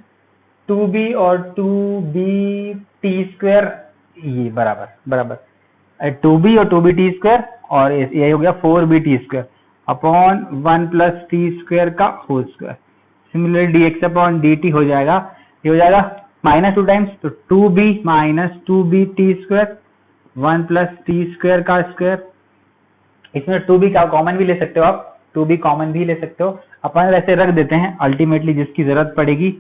2b और 2bt स्क्वायर, ये बराबर 2b और 2bt स्क्वायर, और ये हो गया 4bt square upon 1 plus T square का whole square. Similarly dx upon dt हो जाएगा, ये हो जाएगा माइनस 2 टाइम्स, तो 2b minus 2bt square 1 plus T square का स्क्वायर, इसमें 2b का कॉमन भी ले सकते हो आप, 2b कॉमन भी ले सकते हो, अपन वैसे रख देते हैं, अल्टीमेटली जिसकी जरूरत पड़ेगी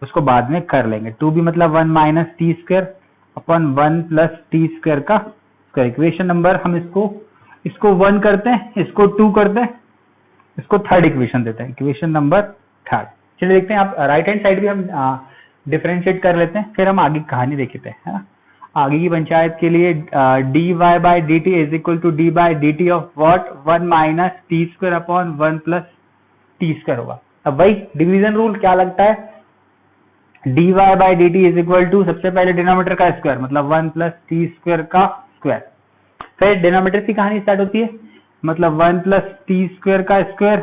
उसको बाद में कर लेंगे। 2b मतलब 1 minus t square upon 1 plus T square का स्क्वायर। इक्वेशन नंबर हम इसको 1 करते हैं, इसको 2 करते हैं, इसको थर्ड इक्वेशन देते हैं, इक्वेशन नंबर थर्ड। चलिए देखते हैं, आप राइट हैंड साइड भी हम डिफरेंशिएट कर लेते हैं, फिर हम आगे कहानी देखते हैं, है ना। आगे की पंचायत के लिए d Y by D T is equal to d by D t of what 1 minus t square upon 1 plus T square होगा। अब वही डिवीजन रूल क्या लगता है, d Y by D T is equal to सबसे पहले denominator का square मतलब 1 प्लस टी स्क्वायर का स्क्वायर, फिर डिनोमिनेटर की कहानी स्टार्ट होती है मतलब 1 प्लस टी स्क्वायर का square,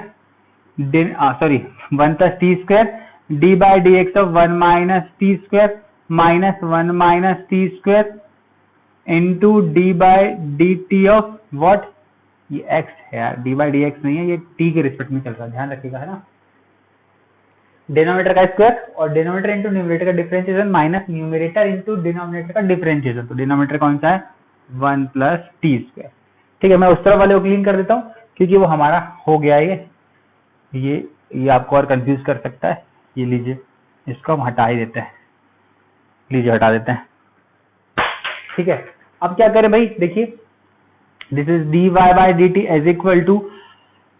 sorry 1 plus T square D by D x of 1 minus t square minus 1 minus t square into D by D t of what, ये x है यार, डी बाई डी एक्स नहीं है, ये T के respect में चल रहा है, ध्यान रखिएगा, है ना। डिनोमिनेटर का स्क्वायर और डिनोमिनेटर इंटू न्यूमरेटर का differentiation minus numerator into denominator का डिफरेंशिएशन, तो डिनोमिनेटर कौन सा है 1 प्लस टी स्क्वायर। ठीक है, मैं उस तरफ वाले को क्लीन कर देता हूँ क्योंकि वो हमारा हो गया ये आपको और कंफ्यूज कर सकता है। ये लीजिए, इसको हम हटा ही देते हैं, लीजिए हटा देते हैं। ठीक है, अब क्या करें भाई, देखिए this is d Y by D t as equal to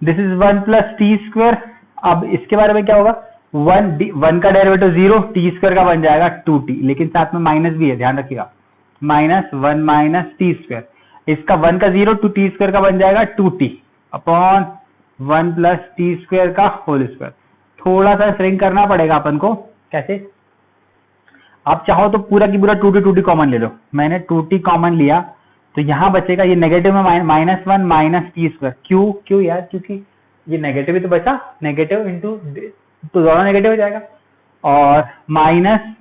this is 1 plus T square. अब इसके बारे में क्या होगा, 1 का डेरिवेटिव 0, टी स्क्वायर का बन जाएगा 2t, लेकिन साथ में माइनस भी है, ध्यान रखिएगा, माइनस 1 माइनस टी स्क्वायर, इसका 1 का 0 टू टी स्क्वायर का बन जाएगा 2t upon 1 plus T square का होल स्क्वायर। थोड़ा सा श्रिंक करना पड़ेगा अपन को, कैसे, आप चाहो तो पूरा की पूरा 2t कॉमन ले लो, मैंने 2t कॉमन लिया तो यहां बचेगा ये नेगेटिव में माइनस 1 माइनस टी स्क्वायर, क्यों यार, क्योंकि ये नेगेटिव ही तो बचा, नेगेटिव इंटू तो दोनों नेगेटिव हो जाएगा, और माइनस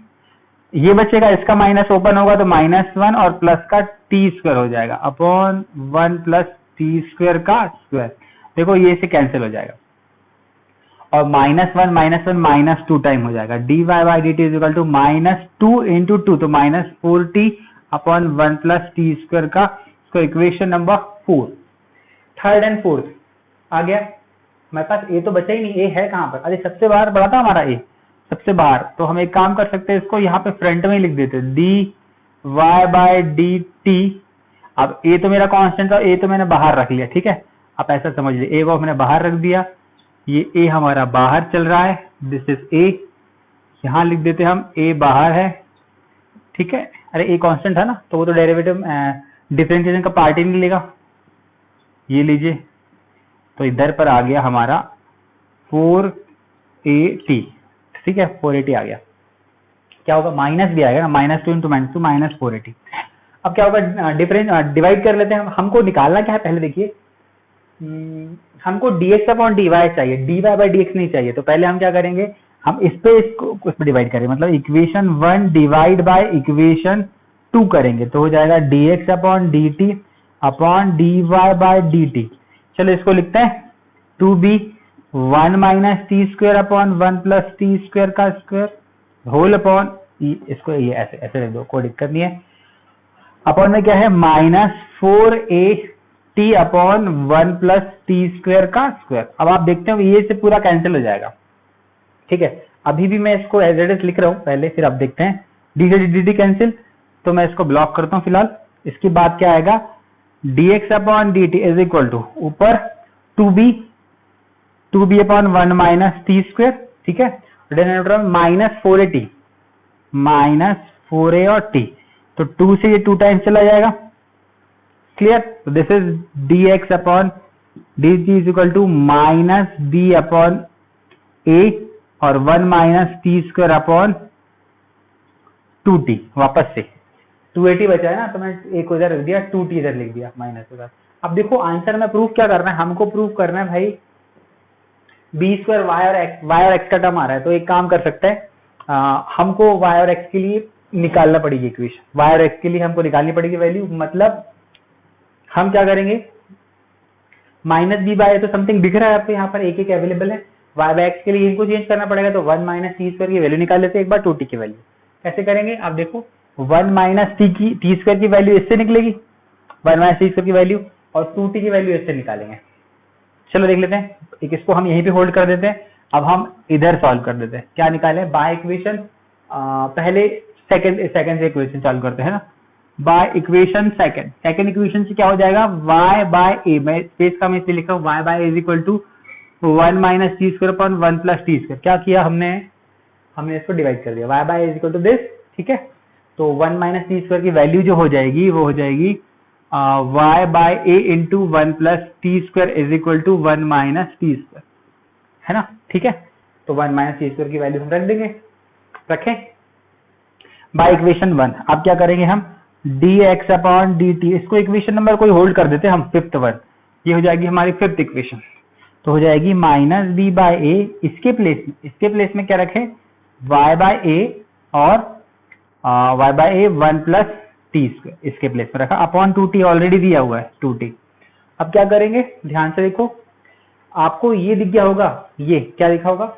ये बचेगा, इसका माइनस ओपन होगा तो -1 और प्लस का टी स्क्वायर हो जाएगा अपॉन 1 प्लस टी स्क्वायर का स्क्वायर। देखो ये से कैंसिल हो जाएगा और -1 -2 टाइम हो जाएगा, D Y by D T is equal to -2 into 2 तो -4t upon 1 plus T square का स्क्वायर। Equation number 4, third and fourth आ गया। हमारे पास ए तो बचा ही नहीं, ए है कहां पर, अरे सबसे बाहर पड़ा था हमारा ए, सबसे बाहर, तो हम एक काम कर सकते हैं, इसको यहाँ पे फ्रंट में ही लिख देते, d Y by D t. अब ए तो मेरा कांस्टेंट था, ए तो मैंने बाहर रख लिया, ठीक है, आप ऐसा समझ लीजिए, ए को मैंने बाहर रख दिया, ये ए हमारा बाहर चल रहा है, दिस इज ए, यहाँ लिख देते हम ए बाहर है, ठीक है, अरे ए कांस्टेंट था ना, तो वो तो डेरिवेटिव डिफरेंशिएशन का पार्ट ही नहीं लेगा, ये लीजिए, तो इधर पर आ गया हमारा 4at, ठीक है, 4at आ गया, क्या होगा, माइनस भी आएगा ना, -2 इंटू -4at। अब क्या होगा, डिवाइड कर लेते हैं, हमको निकालना क्या है पहले देखिए, हमको dx अपॉन dy चाहिए, dy बाई dx नहीं चाहिए, तो पहले हम क्या करेंगे, हम इसको डिवाइड करेंगे, मतलब इक्वेशन 1 डिवाइड बाय इक्वेशन 2 करेंगे, तो हो जाएगा dx upon dt upon dy by dt। चलो इसको लिखते हैं, 2b 1 minus t square upon 1 plus T square का स्क्वायर होल अपॉन, इसको ये ऐसे लिख दो, कोई दिक्कत नहीं है, अपॉन में क्या है -4at upon 1 plus T square का स्क्वायर। अब आप देखते हो ये से पूरा कैंसिल हो जाएगा, ठीक है, अभी भी मैं इसको एज इट इज लिख रहा हूं पहले, फिर आप देखते हैं, डी से डी कैंसिल, तो मैं इसको ब्लॉक करता हूं फिलहाल। इसके बाद क्या आएगा, dx upon dt is equal to ऊपर 2b upon 1 minus t square, ठीक है, डिनोमिनेटर में -4a और t, तो 2 से ये 2 टाइम्स चला जाएगा, क्लियर, तो this is dx upon dt is equal to -b upon a और 1 minus t square upon 2t, वापस से 280 बचा है ना, तो मैं एक उधर रख दिया, 2t इधर लिख दिया माइनस उधर। अब देखो आंसर में प्रूफ क्या करना है, हमको प्रूफ करना है भाई बी स्क्वायर वाई और एक्स का टर्म आ रहा है, तो एक काम कर सकते हैं, हमको वाई और एक्स के लिए निकालना पड़ेगी इक्वेशन, वाई और एक्स के लिए हमको निकालनी पड़ेगी वैल्यू, मतलब हम क्या करेंगे, -b बाय तो समथिंग दिख रहा है आपको यहाँ पर, एक अवेलेबल है, वाई बाय एक्स के लिए इनको चेंज करना पड़ेगा, तो 1 माइनस टी स्क्वायर की वैल्यू निकाल लेते हैं एक बार, 2t की वैल्यू कैसे करेंगे, आप देखो 1 माइनस टी स्क्वायर की वैल्यू इससे निकलेगी, 1 माइनस टी स्क्वायर की वैल्यू, और 2t की वैल्यू इससे निकालेंगे। चलो देख लेते हैं, एक इसको हम यहीं पे होल्ड कर देते हैं, अब हम इधर सॉल्व कर देते हैं, क्या निकाले बाय इक्वेशन, पहले सेकंड से इक्वेशन सॉल्व करते हैं ना, बाय इक्वेशन सेकंड इक्वेशन से क्या हो जाएगा y बाय ए, मैं स्पेस का मैं इसलिए लिखा हूँ y by a is equal to 1 minus t square upon 1 plus T square. क्या किया हमने इसको डिवाइड कर दिया, y by a is equal to this, ठीक है। तो 1 माइनस टी स्क्वायर की वैल्यू जो हो जाएगी वो हो जाएगी y by a into 1 plus T square is equal to 1 minus t square, है ना, ठीक है। तो 1 माइनस टी स्क्वायर की वैल्यू हम रख देंगे, रखें बाय इक्वेशन 1। अब क्या करेंगे हम dx अपॉन dt, इसको इक्वेशन नंबर कोई होल्ड कर देते हैं हम, फिफ्थ वन, ये हो जाएगी हमारी फिफ्थ इक्वेशन। तो हो जाएगी माइनस b बाय ए, इसके प्लेस में क्या रखें y बाय ए और y by A 1 plus T square, इसके प्लेस में रखा, अपॉन 2t ऑलरेडी दिया हुआ है 2t। अब क्या करेंगे ध्यान से देखो, आपको ये दिख गया होगा, ये क्या लिखा होगा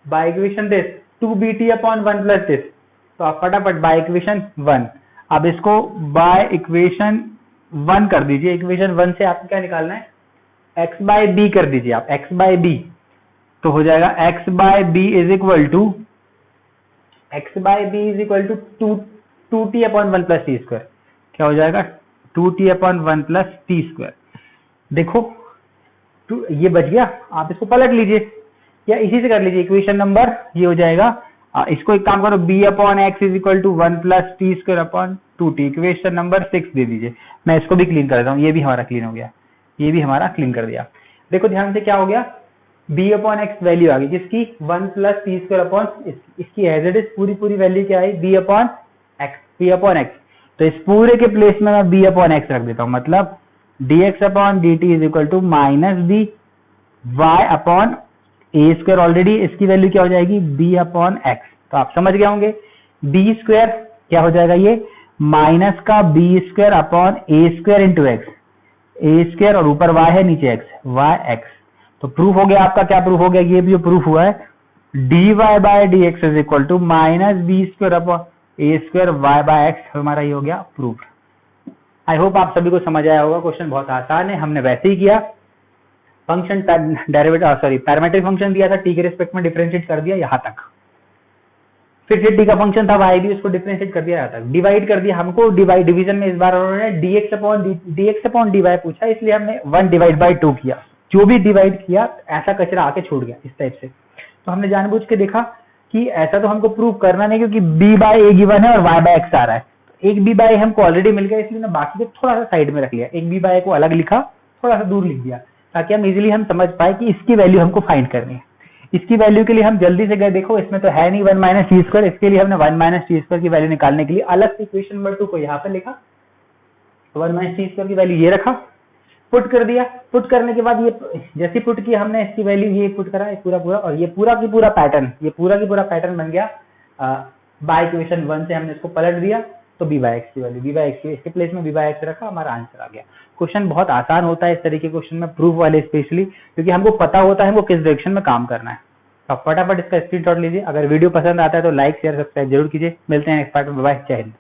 by equation this 2bt upon 1 plus this. तो आप फटाफट बाय इक्वेशन 1, अब इसको बाय इक्वेशन 1 कर दीजिए। इक्वेशन 1 से आपको क्या निकालना है, x बाय बी कर दीजिए आप, x बाय बी। तो हो जाएगा x by b is equal to two t upon 1 plus T square. क्या हो जाएगा 2t upon 1 plus T square. देखो ये बच गया, आप इसको पलट लीजिए या इसी से कर लीजिए इक्वेशन नंबर, ये हो जाएगा इसको एक काम करो b upon x is equal to 1 plus T square upon 2t, equation number 6 दे दीजिए। मैं इसको भी क्लीन कर देता हूँ, ये भी हमारा क्लीन हो गया, ये भी हमारा क्लीन कर दिया। देखो ध्यान से क्या हो गया, b अपॉन एक्स वैल्यू आ गई जिसकी 1 प्लस टी स्क्वायर अपॉन इसकी एज इट इज पूरी वैल्यू क्या आई b अपॉन एक्स। तो इस पूरे के प्लेस में मैं b अपॉन एक्स रख देता हूँ, मतलब dx upon dt is equal to minus b y upon a square, already इसकी वैल्यू क्या हो जाएगी b अपॉन एक्स। तो आप समझ गए होंगे b स्क्वायर क्या हो जाएगा, ये माइनस का b square upon a square into x, A square और ऊपर y है नीचे x, y x। तो प्रूफ हो गया आपका, क्या प्रूफ हो गया, ये भी जो प्रूफ हुआ है dy by dx is equal to minus b square upon a square y by x, हमारा ये हो गया प्रूफ। आई होप आप सभी को समझ आया होगा, क्वेश्चन बहुत आसान है, हमने वैसे ही किया। फंक्शन पैरामीट्रिक फंक्शन दिया था, t के रिस्पेक्ट में डिफरेंशिएट कर दिया यहाँ तक, फिर से t का फंक्शन था y भी, उसको डिफरेंशिएट कर दिया यहाँ तक, डिवाइड कर दिया। हमको डिवीजन में इस बार उन्होंने dx अपॉन dy पूछा, इसलिए हमने 1 डिवाइड बाई 2 किया। जो भी डिवाइड किया ऐसा कचरा आके छूट गया इस टाइप से। तो हमने जानबूझ के देखा कि ऐसा तो हमको प्रूव करना नहीं, क्योंकि b बाय ए गिवन है और y बाय एक्स आ रहा है। एक b बाय हमको ऑलरेडी मिल गया, इसलिए मैं बाकी को थोड़ा सा साइड में रख लिया, एक b बाय को अलग लिखा, थोड़ा सा दूर लिख दिया, ताकि हम इजीली हम समझ पाए कि इसकी वैल्यू हमको फाइंड करनी है। इसकी वैल्यू के लिए हम जल्दी से गए, देखो इसमें तो है नहीं 1 माइनस टी स्क्वायर, इसके लिए हमने 1 माइनस टी स्क्वायर की वैल्यू निकालने के लिए अलग से इक्वेशन नंबर 2 को यहाँ पे लिखा, 1 माइनस टी स्क्वायर की वैल्यू ये रखा, पुट कर दिया। पुट करने के बाद ये जैसे पुट किया हमने, इसकी वैल्यू ये पुट करा, पूरा और ये पूरा की पूरा पैटर्न बन गया। बाय इक्वेशन 1 से हमने इसको पलट दिया, तो b बाय एक्स की वैल्यू, b बाय एक्स इसके प्लेस में b बाय एक्स रखा, हमारा आंसर आ गया। क्वेश्चन बहुत आसान होता है इस तरीके के क्वेश्चन में, प्रूफ वाले स्पेशली, क्योंकि हमको पता होता है हमको किस डायरेक्शन में काम करना है। तो फटाफट इसका स्क्रीनशॉट लीजिए। अगर वीडियो पसंद आता है तो लाइक शेयर सब्सक्राइब जरूर कीजिए। मिलते हैं नेक्स्ट पार्ट में, बाय, जय हिंद।